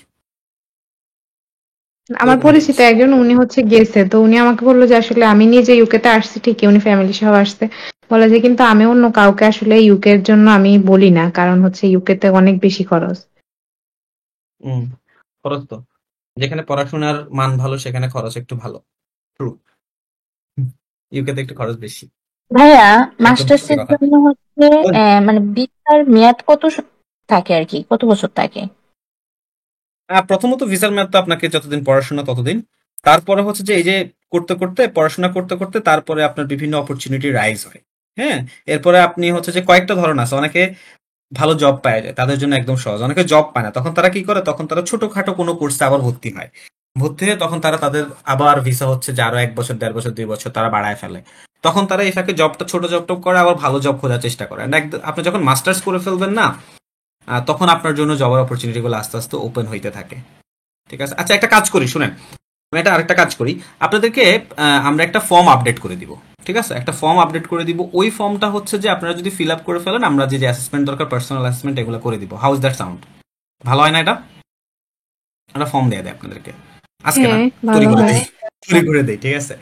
আমার ওরকম রেঞ্জ। পরিচিত একজন উনি হচ্ছে গেছে, তো উনি আমাকে বললো যে আসলে আমি নিজে ইউকে তে আসছি ঠিকই, উনি ফ্যামিলি সহ আসছে, বলে যে কিন্তু আমি অন্য কাউকে আসলে ইউকে এর জন্য আমি বলি না, কারণ হচ্ছে ইউকে তে অনেক বেশি খরচ। খরচ তো যেখানে পড়াশোনার মান ভালো সেখানে খরচ একটু ভালো, ট্রু। ইউকে তে একটু খরচ বেশি, ভাইয়া, একদম মাস্টার্স সত্যি এর কথা। জন্য হচ্ছে মানে ভিসার মেয়াদ থাকে আর কি, কত বছর থাকে? প্রথমত ভিসার মেয়াদ তো আপনাকে যতদিন পড়াশোনা ততদিন, তারপরে হচ্ছে যে এই যে করতে করতে পড়াশোনা করতে করতে তারপরে আপনার বিভিন্ন অপরচুনিটি রাইজ হয়। হ্যাঁ, এরপরে আপনি হচ্ছে যে কয়েকটা ধরন আছে, অনেকে ভালো জব পাওয়া যায় তাদের জন্য একদম সহজ, অনেকে জব পায় না তখন তারা কি করে, তখন তারা ছোটখাটো কোনো কোর্সে আবার ভর্তি হয়, ভর্তি হয়ে তখন তারা তাদের আবার ভিসা হচ্ছে যে আরো 1 বছর 1.5 বছর 2 বছর তারা বাড়ায় ফেলে। তখন তারা এই ফাঁকে জবটা ছোট জব টব করে আবার ভালো জব খোঁজার চেষ্টা করে। And আপনি যখন মাস্টার্স করে ফেলবেন না, তখন আপনার জন্য জবের অপরচুনিটি গুলো আস্তে আস্তে ওপেন হইতে থাকে। ঠিক আছে, আচ্ছা একটা কাজ করি শুনেন, আমি এটা আরেকটা কাজ করি, আপনাদেরকে আমরা একটা ফর্ম আপডেট করে দিব। ঠিক আছে, একটা ফর্ম আপডেট করে দিব, ওই ফর্মটা হচ্ছে যে আপনারা যদি ফিল আপ করে ফেলেন আমরা যে যে অ্যাসেসমেন্ট দরকার পার্সোনাল অ্যাসেসমেন্ট এগুলো করে দিব। House that sound? ভালো হয় না এটা? একটা ফর্ম দিয়ে দেয় আপনাদেরকে আজকে, না হ্যাঁ, তৈরি ভালো করে হয়। দেই, তৈরি করে দেই। ঠিক আছে,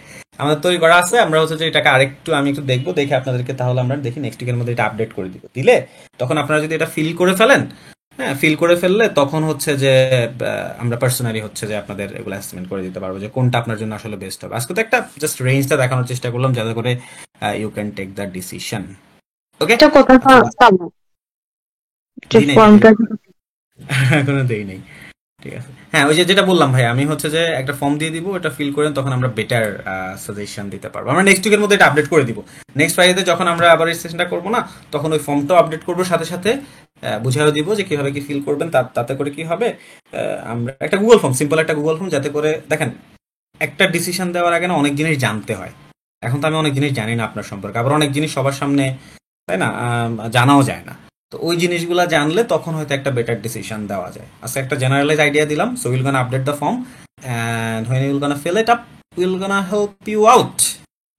আমাদের তৈরি করা আছে, আমরা হচ্ছে যে এটাকে আরেকটু আমি একটু দেখবো, দেখে আপনাদেরকে তাহলে আমরা দেখি নেক্সট উইকের মধ্যে এটা আপডেট করে দিব। দিলে তখন আপনারা যদি এটা ফিল করে ফেলেন, হ্যাঁ ফিল করে ফেললে তখন হচ্ছে যে আমরা পার্সোনালি হচ্ছে যে আপনাদের এগুলো অ্যাসেসমেন্ট করে দিতে পারবো যে কোনটা আপনার জন্য আসলে বেস্ট হবে। আজকে তো একটা জাস্ট রেঞ্জটা দেখানোর চেষ্টা করলাম যাতে করে you can take the decision. Okay, এটা কোথায় পাবো? যে দিই নাই তো, ফর্মটা এখনো দেই নাই। ঠিক আছে, হ্যাঁ ওই যে যেটা বললাম ভাই, আমি হচ্ছে যে একটা ফর্ম দিয়ে দিব, এটা ফিল করেন তখন আমরা বেটার সাজেশন দিতে পারবো। আমরা নেক্সট উইকের মধ্যে এটা আপডেট করে দিব। নেক্সট ফ্রাইডে যখন আমরা আবার এই সেশনটা করবো না, তখন ওই ফর্মটাও আপডেট করবো, সাথে সাথে বুঝাইও দিব যে কিভাবে কি ফিল করবেন। তাতে করে কি হবে, আমরা একটা গুগল ফর্ম, সিম্পল একটা গুগল ফর্ম, যাতে করে দেখেন একটা ডিসিশন দেওয়ার আগে না অনেক জিনিস জানতে হয়। এখন তো আমি অনেক জিনিস জানি না আপনার সম্পর্কে, আবার অনেক জিনিস সবার সামনে তাই না জানাও যায় না। তো ওই জিনিসগুলা জানলে তখন হয়তো একটা বেটার ডিসিশন দেওয়া যায়। আচ্ছা একটা জেনারেলাইজ আইডিয়া দিলাম, so will gonna update the form and when will gonna fill it up will gonna help you out.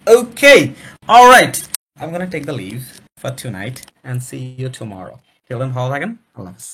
Okay, alright, I am gonna take the leave for tonight and see you tomorrow. Till then ভালো থাকেন, আল্লাহ হাফেজ।